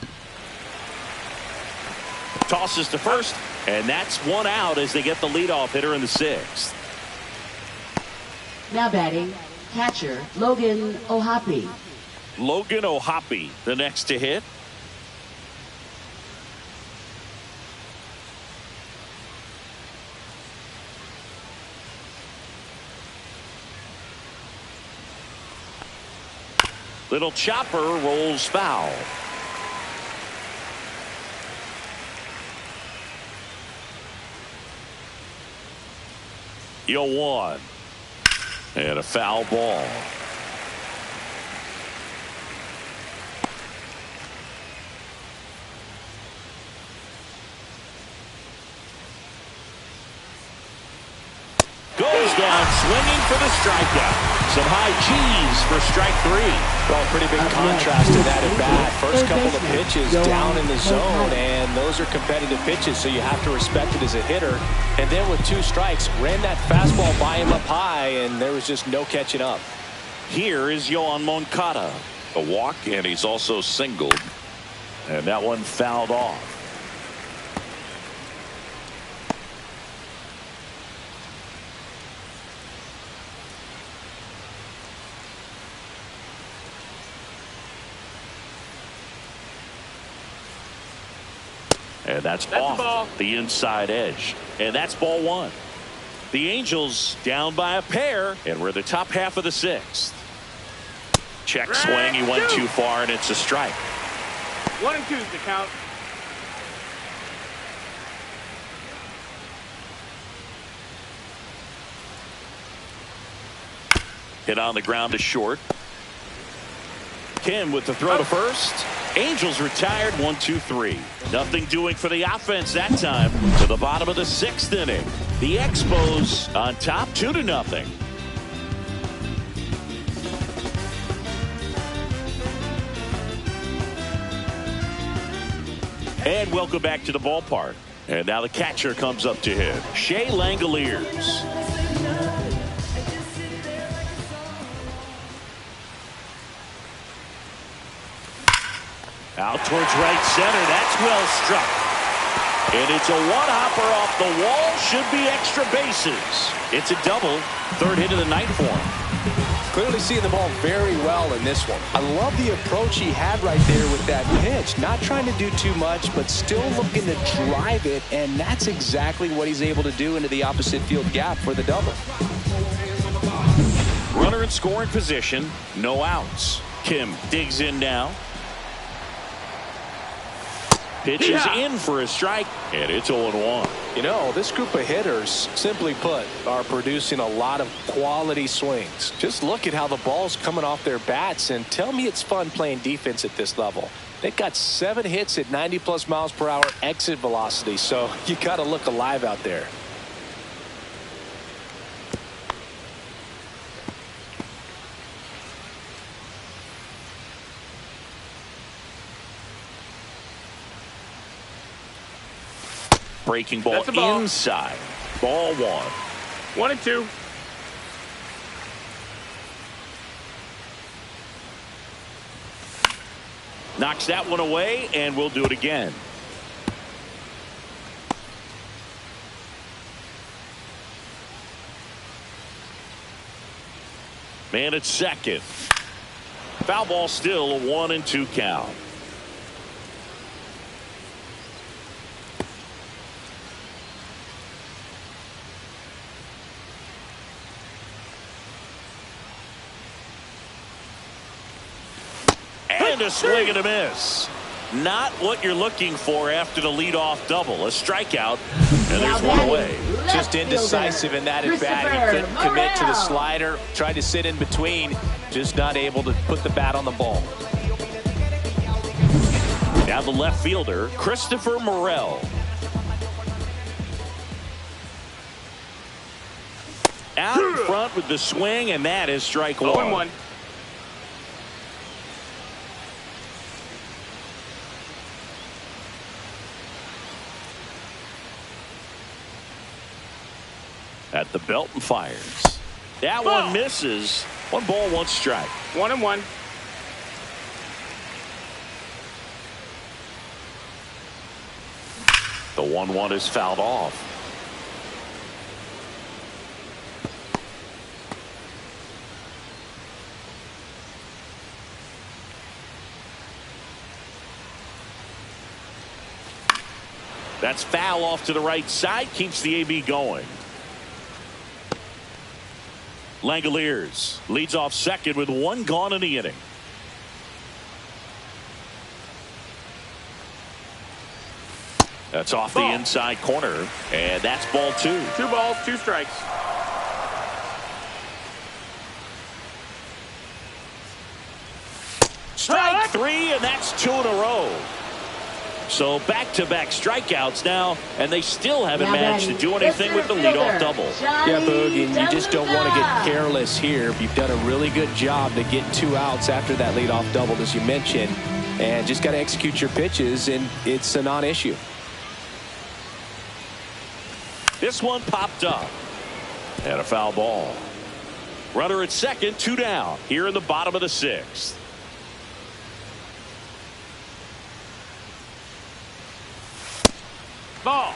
Tosses to first. And that's 1 out as they get the leadoff hitter in the 6th. Now batting, catcher Logan O'Hoppe. Logan O'Hoppe, the next to hit. Little chopper rolls foul. The 0-1. And a foul ball. Goes down swinging for the strikeout. Some high cheese for strike 3. Well, pretty big contrast to that at bat. First couple of pitches down in the zone, and those are competitive pitches, so you have to respect it as a hitter. And then with 2 strikes, ran that fastball by him up high, and there was just no catching up. Here is Yoan Moncada. A walk, and he's also singled. And that one fouled off. And that's off the inside edge. And that's ball 1. The Angels down by a pair, and we're the top half of the 6th. Check swing. He went too far, and it's a strike. 1 and 2 is the count. Hit on the ground to short. Kim with the throw to first. Angels retired 1-2-3. Nothing doing for the offense that time. To the bottom of the 6th inning. The Expos on top 2-0. And welcome back to the ballpark. And now the catcher comes up to hit. Shea Langoliers. Out towards right center. That's well struck. And it's a one-hopper off the wall. Should be extra bases. It's a double. 3rd hit of the night for him. Clearly seeing the ball very well in this one. I love the approach he had right there with that pitch. Not trying to do too much, but still looking to drive it, and that's exactly what he's able to do into the opposite field gap for the double. Runner in scoring position, no outs. Kim digs in now. Pitch is in for a strike, and it's 0-1. You know, this group of hitters, simply put, are producing a lot of quality swings. Just look at how the ball's coming off their bats, and tell me it's fun playing defense at this level. They've got 7 hits at 90+ miles per hour exit velocity, so you got to look alive out there. Breaking ball inside. Ball 1. 1-2. Knocks that one away, and we'll do it again. Man at second. Foul ball, still a 1-2 count. And a swing and a miss. Not what you're looking for after the leadoff double. A strikeout, and there's one away. Just indecisive in that at bat. He couldn't commit to the slider. Tried to sit in between. Just not able to put the bat on the ball. Now the left fielder, Christopher Morel. Out in front with the swing, and that is strike 1. 0-1. At the belt and fires. That one misses. 1 ball, 1 strike. 1-1. The 1-1 is fouled off. That's foul off to the right side. Keeps the AB going. Langoliers leads off second with 1 gone in the inning. That's off the inside corner, and that's ball 2. 2 balls, 2 strikes. Strike 3, and that's 2 in a row. So back-to-back strikeouts now, and they still haven't managed to do anything with the leadoff double. Yeah, Boogie, and you just don't want to get careless here. You've done a really good job to get 2 outs after that leadoff double, as you mentioned, and just got to execute your pitches, and it's a non-issue. This one popped up, and a foul ball. Runner at second, 2 down here in the bottom of the 6th. Ball.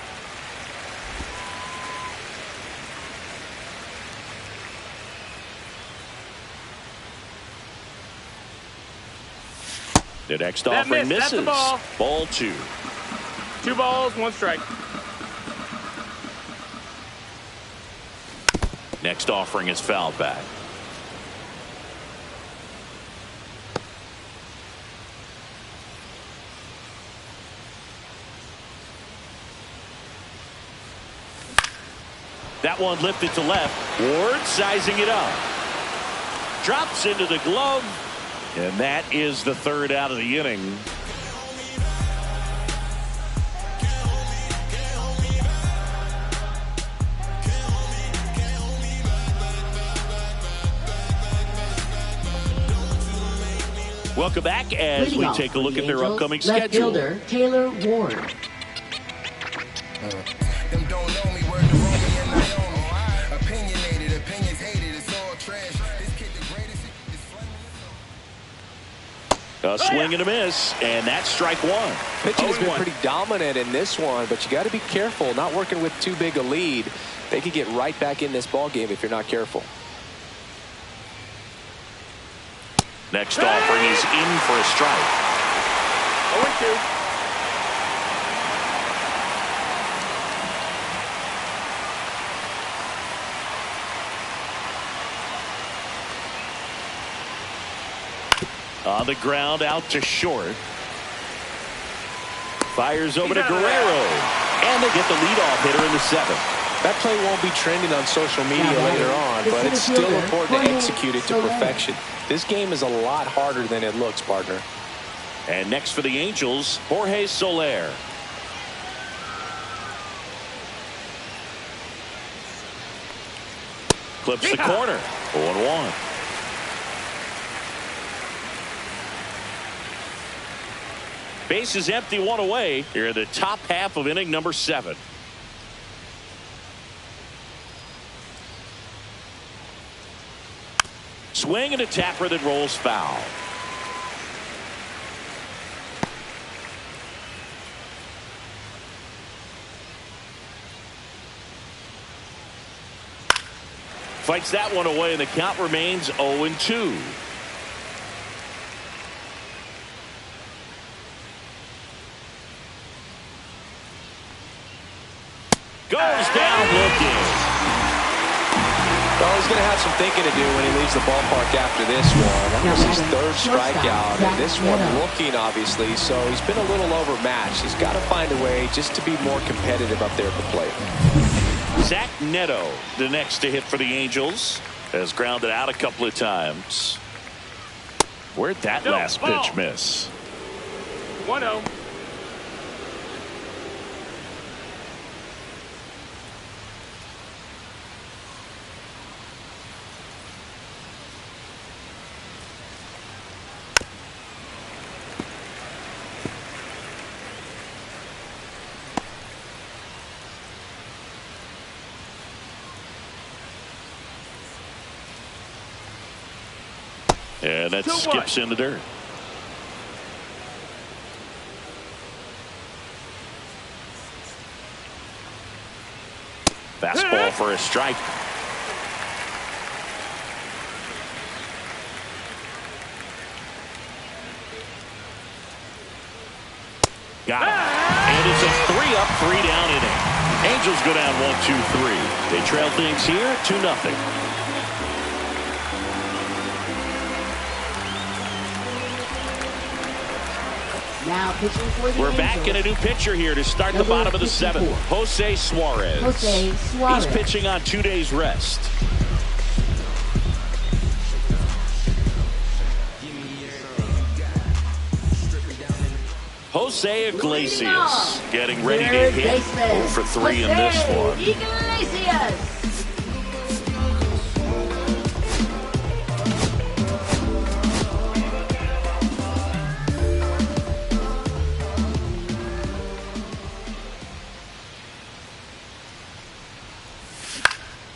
The next offering misses. That's the ball. Ball 2. 2 balls, 1 strike. Next offering is fouled back. That one lifted to left. Ward sizing it up. Drops into the glove. And that is the 3rd out of the inning. Welcome back as we take a look at their upcoming schedule. Left fielder Taylor Ward. Them don't know me, word to Romy and Naomi. Opinionated, opinions hated, it's all trash. This kid the greatest, is flaming. A swing and a miss, and that's strike 1. Pitching has been pretty dominant in this one, but you got to be careful. Not working with too big a lead. They could get right back in this ball game if you're not careful. Next offering is in for a strike. 0-2. On the ground, out to short. Fires over to Guerrero. And they get the leadoff hitter in the 7th. That play won't be trending on social media later on, but it's still important to execute it to perfection. This game is a lot harder than it looks, partner. And next for the Angels, Jorge Soler. Clips the corner. 0-1. Base is empty, 1 away. Here in the top half of inning number 7. Swing and a tapper that rolls foul. Fights that one away, and the count remains 0-2. Goes down looking. Well, he's going to have some thinking to do when he leaves the ballpark after this one. That was his 3rd strikeout, and this one looking, obviously, so he's been a little overmatched. He's got to find a way just to be more competitive up there at the plate. Zach Neto, the next to hit for the Angels, has grounded out a couple of times. Where'd that last pitch miss? 1-0. And that skips in the dirt. Fastball for a strike. Got it. And it's a 3-up, 3-down inning. Angels go down 1-2-3. They trail things here 2-0. Now pitching for the We're back in a new pitcher here to start the bottom of the 7th. Jose Suarez. Jose Suarez. He's pitching on 2 days rest. Jose Iglesias getting ready to hit. 0 for 3 in this one. Iglesias.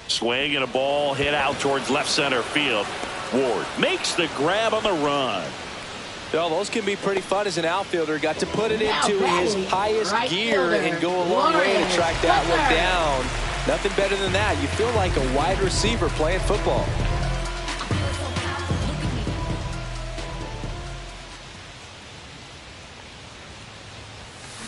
Swing and a ball hit out towards left center field. Ward makes the grab on the run. Well, those can be pretty fun as an outfielder. Got to put it into his highest gear and go a long way to track that one down. Nothing better than that. You feel like a wide receiver playing football.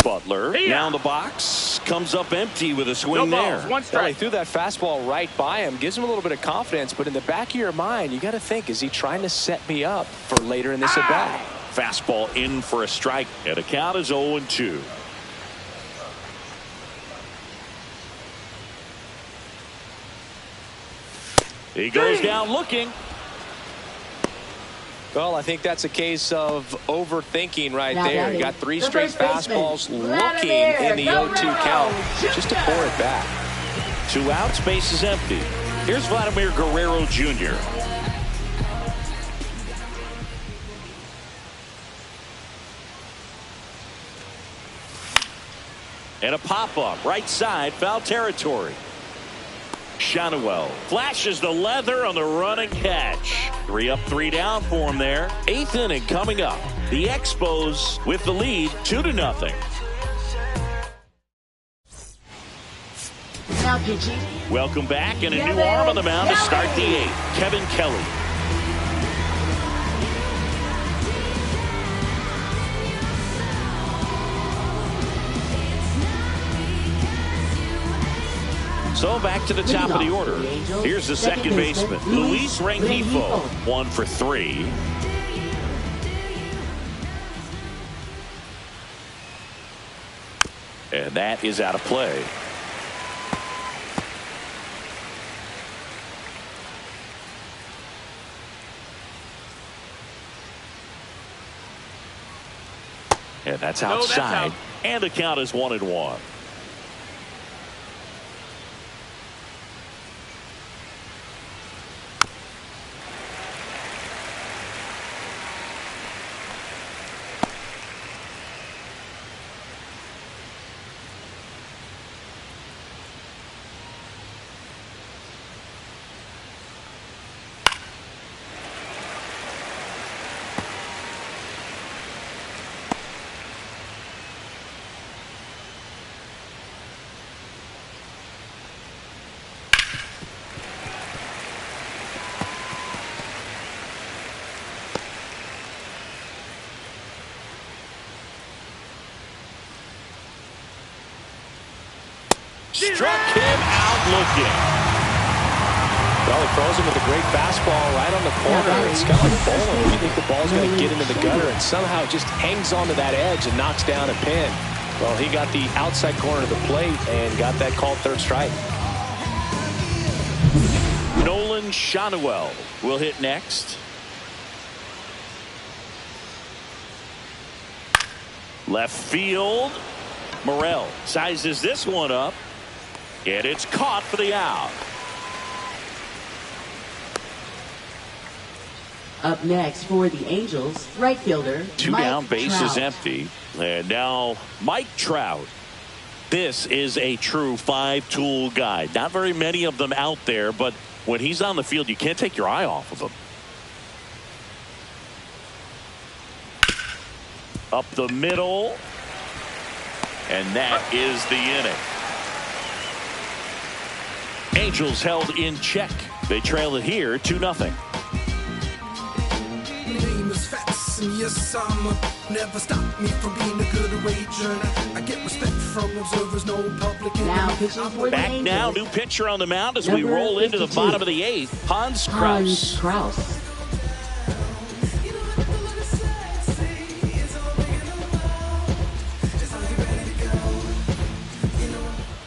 Butler down the box, comes up empty with a swing there. 1 strike. Well, he threw that fastball right by him, gives him a little bit of confidence, but in the back of your mind, you got to think, is he trying to set me up for later in this at bat? Fastball in for a strike, and the count is 0-2. He goes down looking. Well, I think that's a case of overthinking right there. You got 3 straight fastballs looking in the 0-2 count just to pour it back. 2 outs, base is empty. Here's Vladimir Guerrero Jr. And a pop-up, right side, foul territory. Shanuel flashes the leather on the run and catch. 3 up, 3 down for him there. 8th inning coming up. The Expos with the lead 2-0. Now pitching. Welcome back, and a new arm on the mound to start the 8th. Kevin Kelly. So back to the top of the order. Here's the second baseman, Luis Rengifo, 1 for 3. And that is out of play. And that's outside. And the count is 1-1. Struck him out looking. Well, he throws him with a great fastball right on the corner. It's kind of like bowling. You think the ball's going to get into the gutter and somehow just hangs onto that edge and knocks down a pin. Well, he got the outside corner of the plate and got that called third strike. Nolan Shanuel will hit next. Left field. Morel sizes this one up. And it's caught for the out. Up next for the Angels, right fielder, Two Mike down, base Trout. is empty. And now Mike Trout. This is a true five-tool guy. Not very many of them out there, but when he's on the field, you can't take your eye off of him. Up the middle. And that is the inning. Angels held in check. They trail it here 2-0. Yes, never stop me from being a good wager. I get respect from observers, no public. Now pitching for the Back Angels. now, new pitcher on the mound as Number we roll into the 52. bottom of the 8th. Hans Kraus.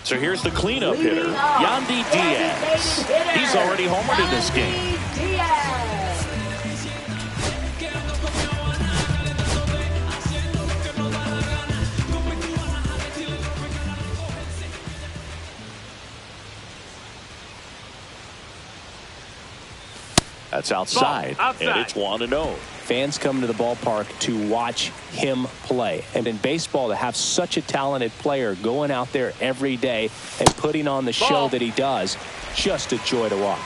So here's the cleanup hitter, Yandy Diaz. He's already homered in this game. That's outside, and it's 1-0. Fans come to the ballpark to watch him play. And in baseball, to have such a talented player going out there every day and putting on the show that he does, just a joy to watch.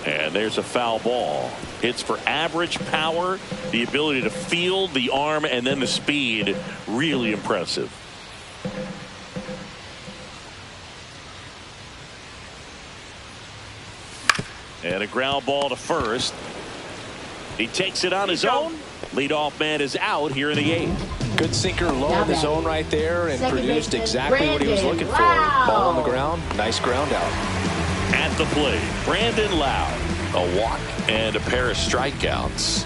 And there's a foul ball. Hits for average power, the ability to field, the arm, and then the speed. Really impressive. And a ground ball to first. He takes it on his own. Leadoff man is out here in the 8th. Good sinker low in the zone right there and Second produced baseman, exactly what he was looking for. Brandon Ball on the Lau. ground. Nice ground out. At the plate, Brandon Lau. A walk and a pair of strikeouts.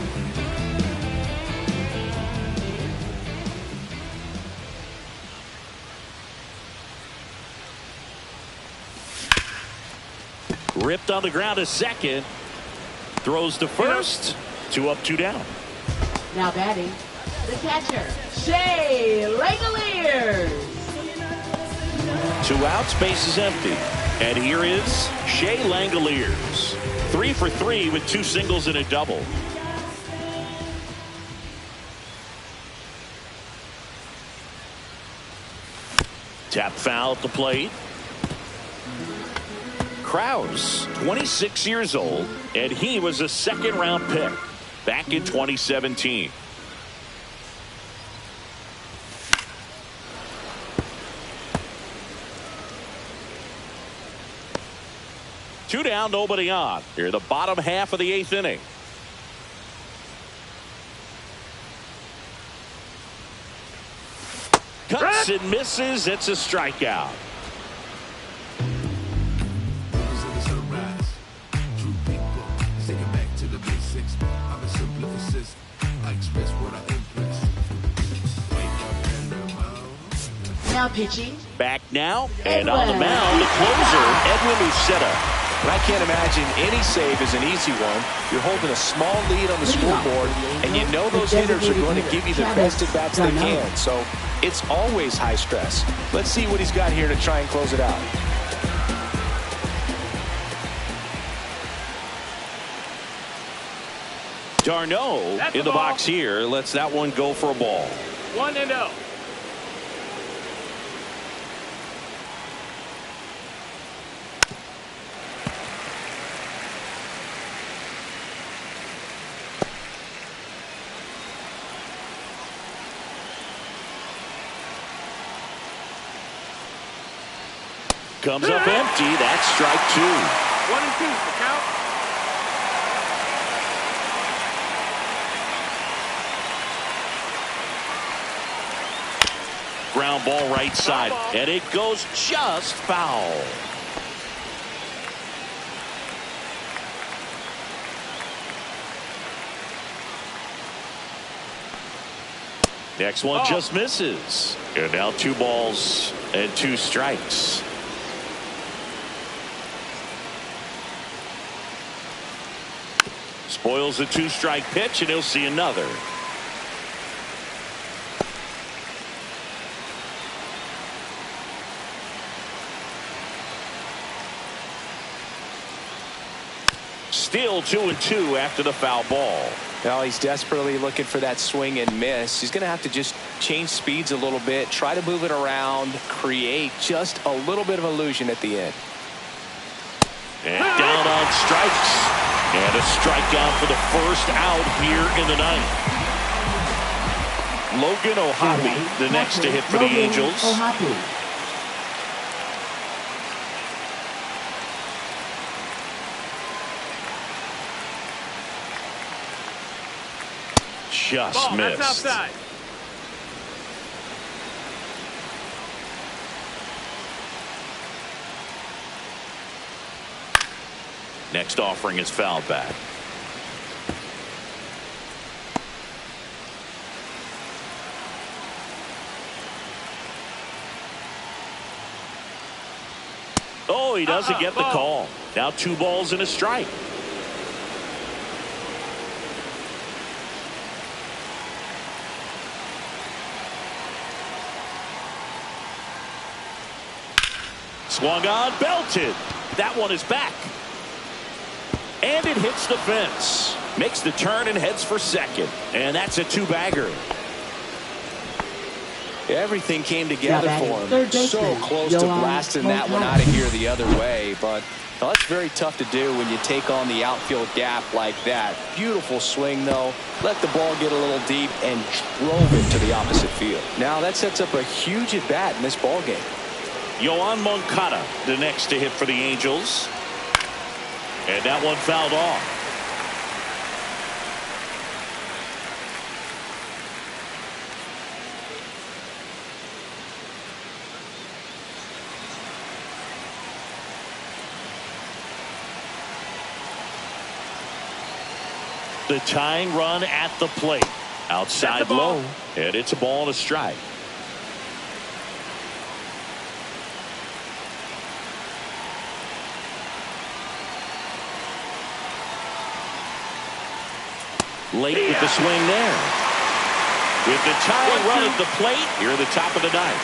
Ripped on the ground to second. Throws to first. 2 up, 2 down. Now batting, the catcher, Shea Langoliers. 2 outs, base is empty. And here is Shea Langoliers. 3 for 3 with 2 singles and a double. Tap foul at the plate. Kraus, 26 years old, and he was a 2nd-round pick back in 2017. Two down, nobody on. Here, the bottom half of the 8th inning. swings and misses. It's a strikeout. Now pitching. Back now, and on the mound, the closer, Mlbtheshow. And I can't imagine any save is an easy one. You're holding a small lead on the scoreboard, and you know those hitters are going to give you the best at-bats they can. So it's always high stress. Let's see what he's got here to try and close it out. Darno in the box here lets that one go for a ball. 1-0. Comes up empty. That's strike 2. 1-2 for count. Ground ball right side, and it goes just foul. Next one just misses. And now 2 balls and 2 strikes. Spoils the 2-strike pitch, and he'll see another. Still 2-2 after the foul ball. Well, he's desperately looking for that swing and miss. He's going to have to just change speeds a little bit, try to move it around, create just a little bit of illusion at the end. And down on strikes. And a strikeout for the first out here in the ninth. Logan O'Hoppe, the next to hit for the Angels. Just missed. That's outside. Next offering is fouled back. Oh, he doesn't get the call. Now 2 balls and a strike. Swung on, belted. That one is back. And it hits the fence. Makes the turn and heads for second. And that's a 2-bagger. Everything came together for him. So close to blasting that one out of here the other way. But well, that's very tough to do when you take on the outfield gap like that. Beautiful swing, though. Let the ball get a little deep and drove it to the opposite field. Now that sets up a huge at-bat in this ball game. Yoan Moncada, the next to hit for the Angels. And that one fouled off. The tying run at the plate. Outside low. And it's a ball and a strike. Late with the swing there. With the tying run at the plate, here at the top of the ninth.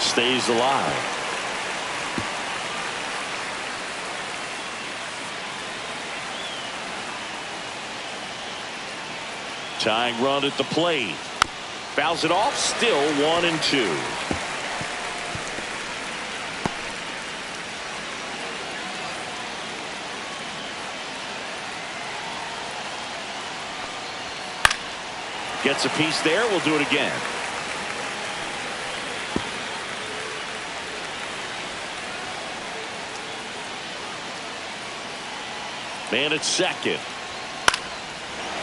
Stays alive. Tying run at the plate. Fouls it off, still 1-2. Gets a piece there. We'll do it again. Man at second.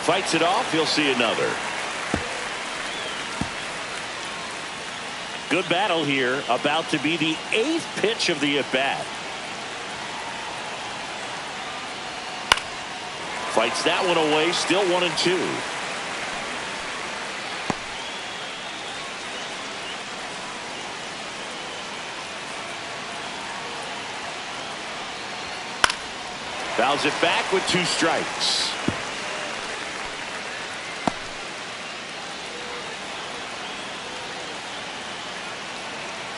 Fights it off. He'll see another. Good battle here. About to be the 8th pitch of the at-bat. Fights that one away. Still 1-2. Fouls it back with 2 strikes.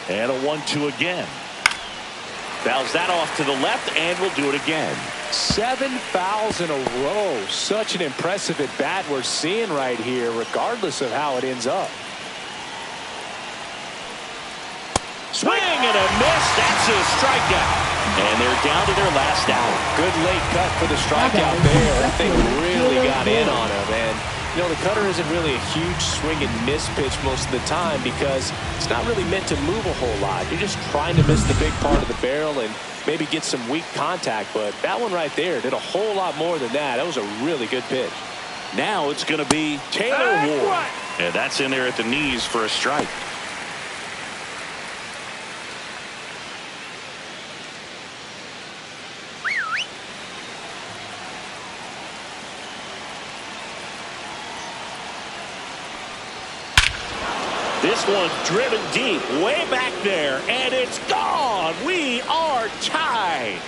And a 1-2 again. Fouls that off to the left, and will do it again. 7 fouls in a row. Such an impressive at bat we're seeing right here, regardless of how it ends up. Swing and a miss. That's a strikeout. And they're down to their last out. Good late cut for the strikeout there. That thing really got in on him. And, you know, the cutter isn't really a huge swing and miss pitch most of the time because it's not really meant to move a whole lot. You're just trying to miss the big part of the barrel and maybe get some weak contact. But that one right there did a whole lot more than that. That was a really good pitch. Now it's going to be Taylor Ward. And that's in there at the knees for a strike. This one driven deep, way back there, and it's gone. We are tied.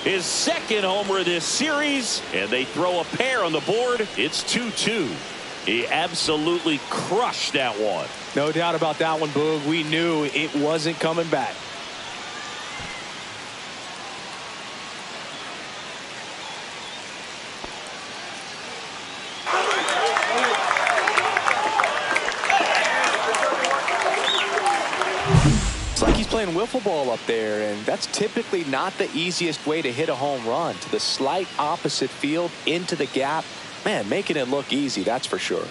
His second homer of this series, and they throw a pair on the board. It's 2-2. He absolutely crushed that one. No doubt about that one, Boog. We knew it wasn't coming back. Playing wiffle ball up there, and that's typically not the easiest way to hit a home run. To the slight opposite field, into the gap. Man, making it look easy, that's for sure.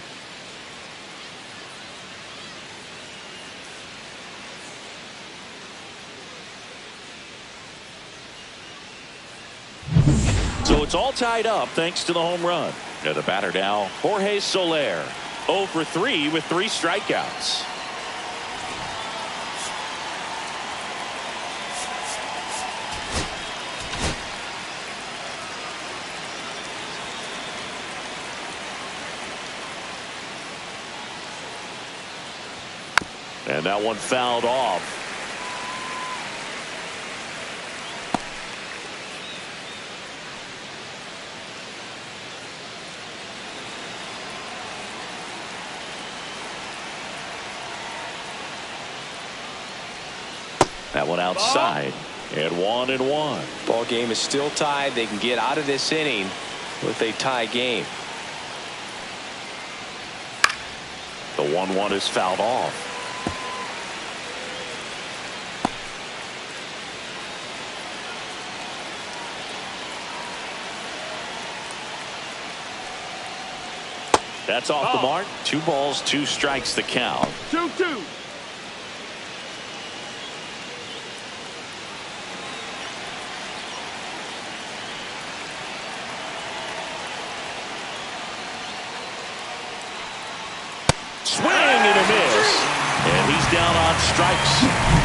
So it's all tied up thanks to the home run. Now the batter now, Jorge Soler. 0 for 3 with 3 strikeouts. And that one fouled off. That one outside. And 1-1. Ball game is still tied. They can get out of this inning with a tie game. The 1-1 is fouled off. That's off the mark. 2 balls, 2 strikes the count. 2-2. Swing and a miss. And he's down on strikes.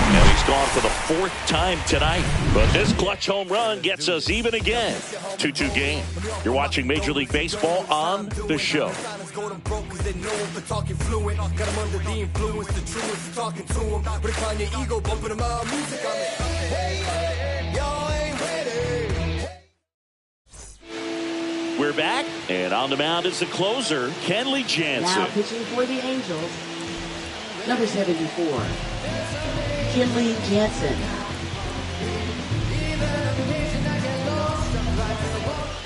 And he's gone for the 4th time tonight. But this clutch home run gets us even again. 2-2 game. You're watching Major League Baseball on the show. We're back, and on the mound is the closer, Kenley Jansen. Now pitching for the Angels, number 74, Kenley Jansen.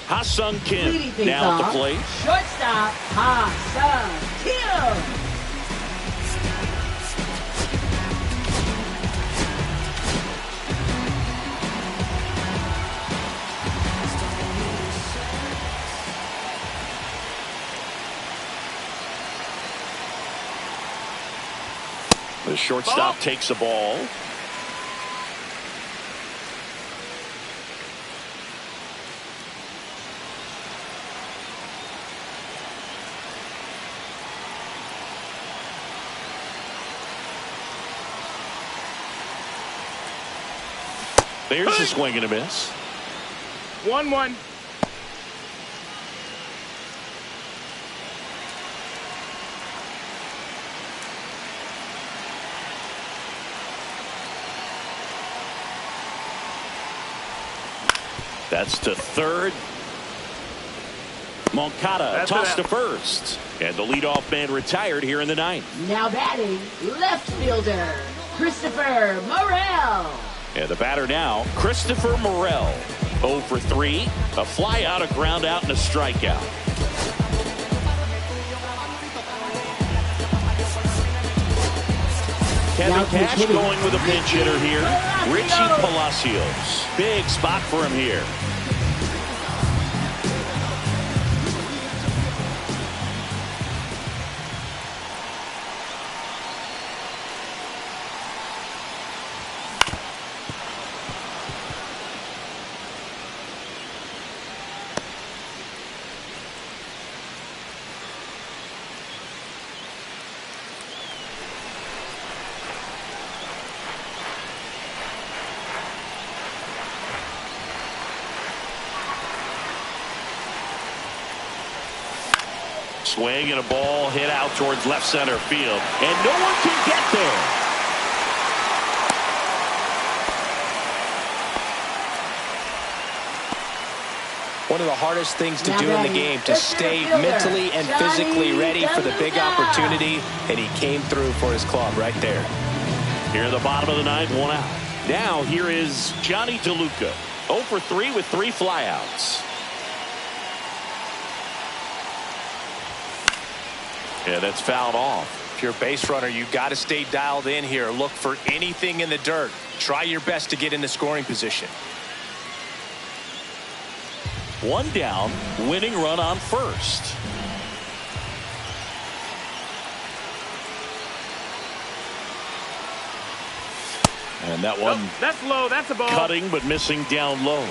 Ha-Sung Kim now at the plate. Shortstop, Ha-Sung Kim. The shortstop takes a ball. There's a swing and a miss. 1-1. That's to third. Moncada tossed to first. And the leadoff man retired here in the ninth. Now batting, left fielder, Christopher Morel. And the batter now, Christopher Morel. 0 for 3. A fly out, a ground out, and a strikeout. Kevin Cash going with a pinch hitter here. Richie Palacios. Big spot for him here. Swing and a ball hit out towards left center field. And no one can get there. One of the hardest things to do in the game, to stay mentally and physically ready for the big opportunity. And he came through for his club right there. Here at the bottom of the ninth, 1 out. Now here is Johnny DeLuca. 0 for 3 with 3 flyouts. Yeah, that's fouled off. If you're a base runner, you've got to stay dialed in here. Look for anything in the dirt. Try your best to get in the scoring position. 1 down, winning run on first. And that one, that's low. That's a ball. Cutting but missing down low.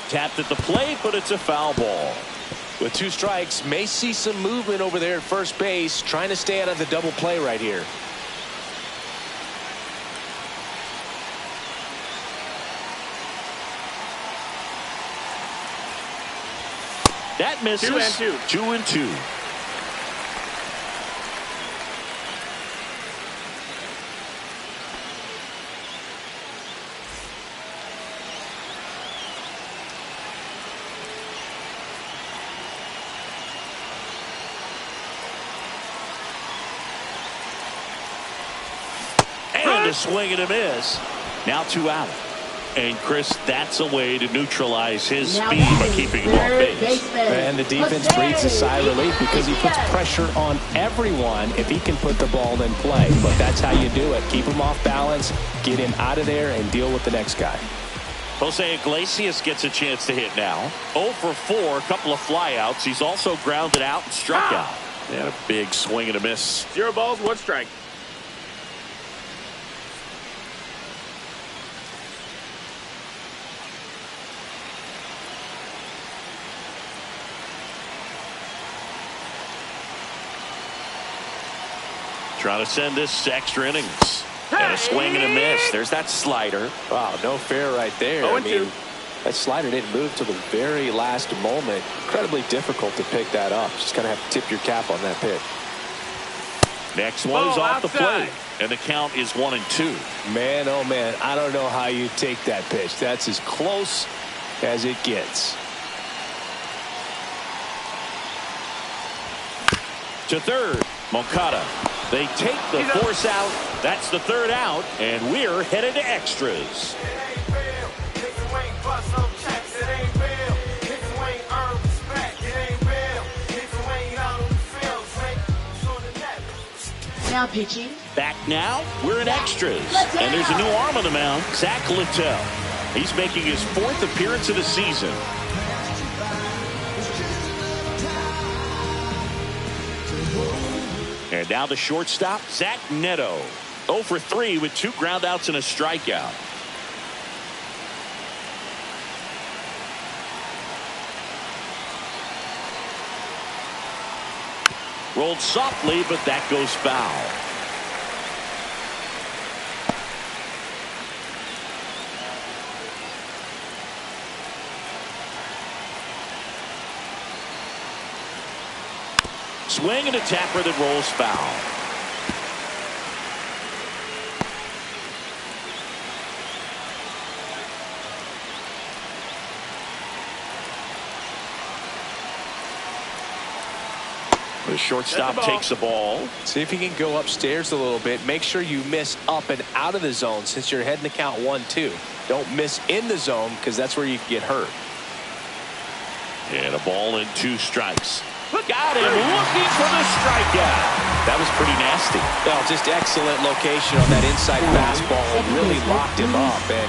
Tapped at the plate, but it's a foul ball. With 2 strikes, may see some movement over there at first base, trying to stay out of the double play right here. That misses. 2 and 2. 2 and 2. And a swing and a miss. Now 2 out. And Chris, that's a way to neutralize his speed by keeping him off base. And the defense breathes a sigh of relief because he puts pressure on everyone if he can put the ball in play. But that's how you do it. Keep him off balance, get him out of there, and deal with the next guy. Jose Iglesias gets a chance to hit now. 0 for 4, a couple of flyouts. He's also grounded out and struck out. And a big swing and a miss. 0 balls, 1 strike. Trying to send this to extra innings. And a swing and a miss. There's that slider. Wow, no fair right there. I mean, that slider didn't move till the very last moment. Incredibly difficult to pick that up. Just kind of have to tip your cap on that pitch. Next one is off the plate. And the count is 1 and 2. Man, oh man, I don't know how you take that pitch. That's as close as it gets. To third, Moncada. They take the force out. That's the 3rd out, and we're headed to extras. Now pitching. Back now, we're in extras. And there's a new arm on the mound, Zach Littell. He's making his 4th appearance of the season. And now the shortstop, Zach Neto. 0 for 3 with 2 groundouts and a strikeout. Rolled softly, but that goes foul. Swing and a tapper that rolls foul. The shortstop takes the ball. See if you can go upstairs a little bit. Make sure you miss up and out of the zone since you're heading to count 1-2. Don't miss in the zone because that's where you can get hurt. And a ball and 2 strikes. Got him looking for the strikeout. That was pretty nasty. Well, just excellent location on that inside fastball. Really locked him up. And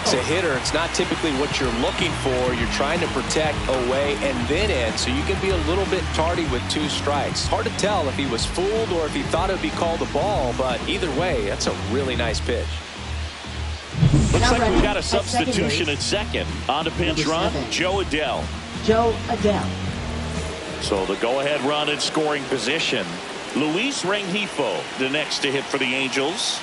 as a hitter, it's not typically what you're looking for. You're trying to protect away and then in, so you can be a little bit tardy with 2 strikes. Hard to tell if he was fooled or if he thought it would be called a ball, but either way, that's a really nice pitch. Looks like we've got a substitution at second. On to pinch run, Joe Adele. Joe Adele. So the go-ahead run in scoring position. Luis Rengifo, the next to hit for the Angels.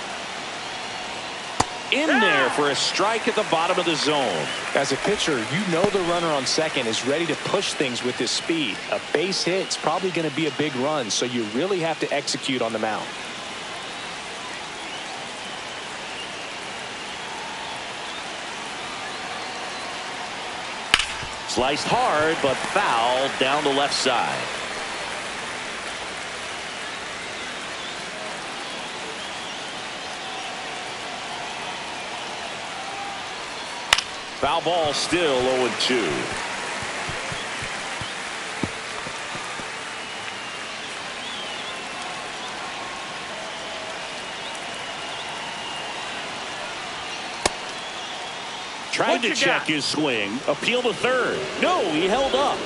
In there for a strike at the bottom of the zone. As a pitcher, you know the runner on second is ready to push things with his speed. A base hit's probably going to be a big run, so you really have to execute on the mound. Sliced hard, but foul down the left side. Foul ball, still 0-2. Tried to check his swing. Appeal to third. No, he held up.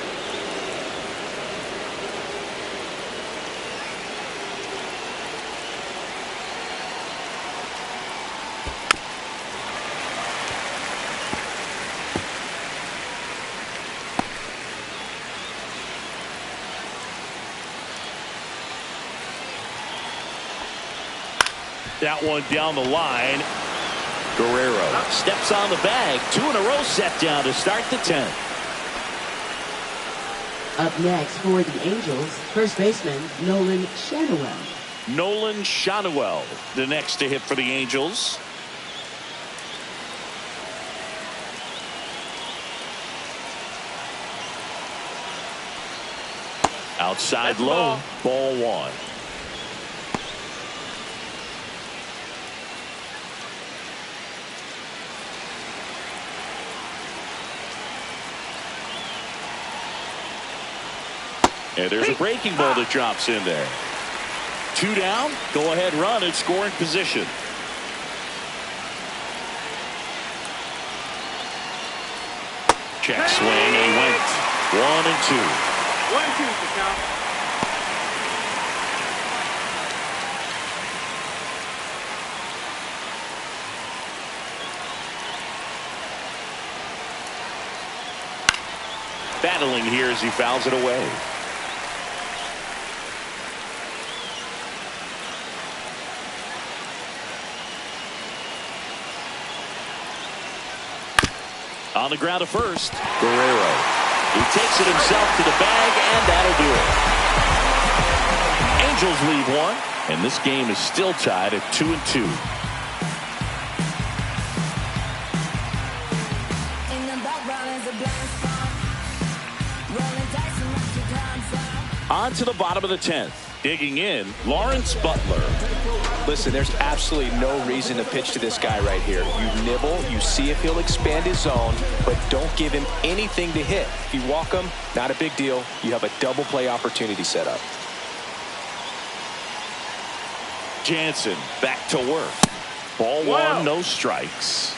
That one down the line. Guerrero steps on the bag. 2 in a row set down to start the 10th. Up next for the Angels, first baseman Nolan Schanuel. Nolan Schanuel, the next to hit for the Angels. Outside low, ball 1. And there's a breaking ball that drops in there. 2 down, go ahead run in scoring position. Check swing, and he went 1-2. 1-2 to count. Battling here as he fouls it away. On the ground to first, Guerrero. He takes it himself to the bag, and that'll do it. Angels lead 1, and this game is still tied at 2-2. On to the bottom of the 10th. Digging in, Lawrence Butler. Listen, there's absolutely no reason to pitch to this guy right here. You nibble, you see if he'll expand his zone, but don't give him anything to hit. If you walk him, not a big deal. You have a double play opportunity set up. Jansen back to work. Ball 1, no strikes.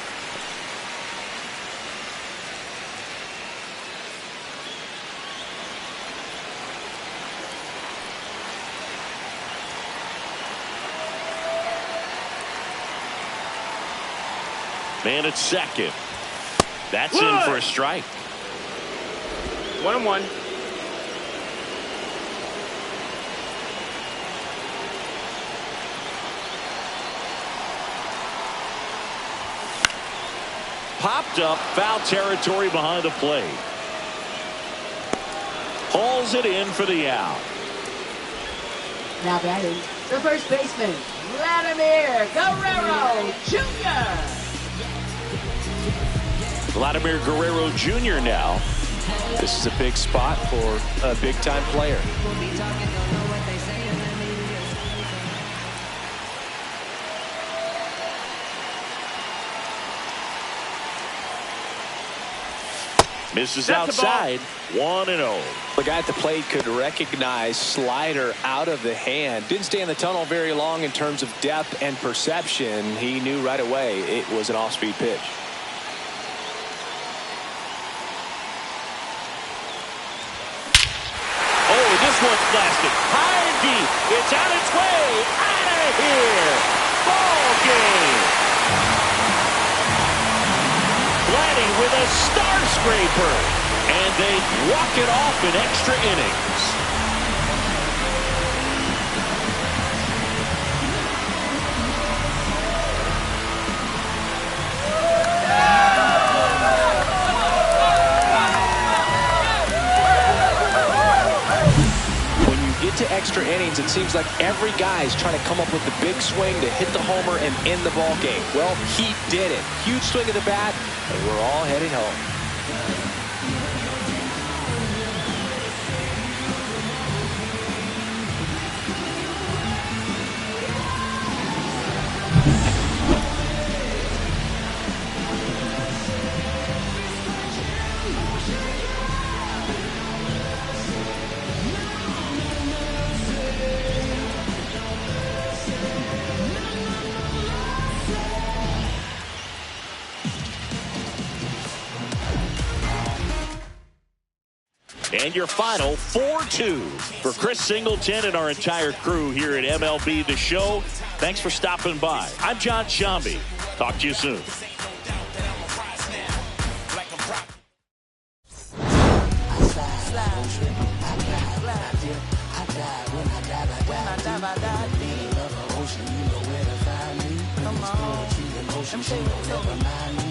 Man at second. That's in for a strike. 1-1. popped up, foul territory behind the plate. Hauls it in for the out. Now batting, the first baseman, Vladimir Guerrero Jr. Vladimir Guerrero Jr. now. This is a big spot for a big-time player. Misses outside, 1-0. The guy at the plate could recognize slider out of the hand. Didn't stay in the tunnel very long in terms of depth and perception. He knew right away it was an off-speed pitch. Oh, this one's blasted. High and deep. It's on its way. Out of here. Ball game. Vladdy with a star scraper. And they walk it off in extra innings. When you get to extra innings, it seems like every guy is trying to come up with the big swing to hit the homer and end the ball game. Well, he did it. Huge swing of the bat, and we're all heading home. And your final 4-2 for Chris Singleton and our entire crew here at MLB The Show. Thanks for stopping by. I'm John Shambi. Talk to you soon.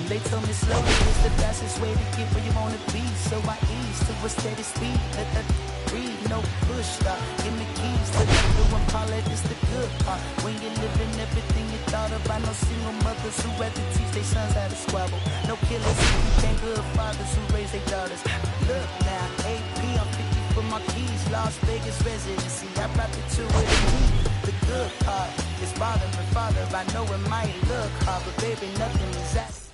They told me slowly is the fastest way to get where you want to be. So I ease to a steady speed. Let that breathe, no push stop. Give me keys to the new one, call it is the good part. When you're living everything you thought about. No single mothers who had to teach their sons how to squabble. No killers who became good fathers who raised their daughters. Look now, AP, I'm 50 for my keys. Las Vegas residency, I brought the two with me. The good part is father and father. I know it might look hard, but baby, nothing is that.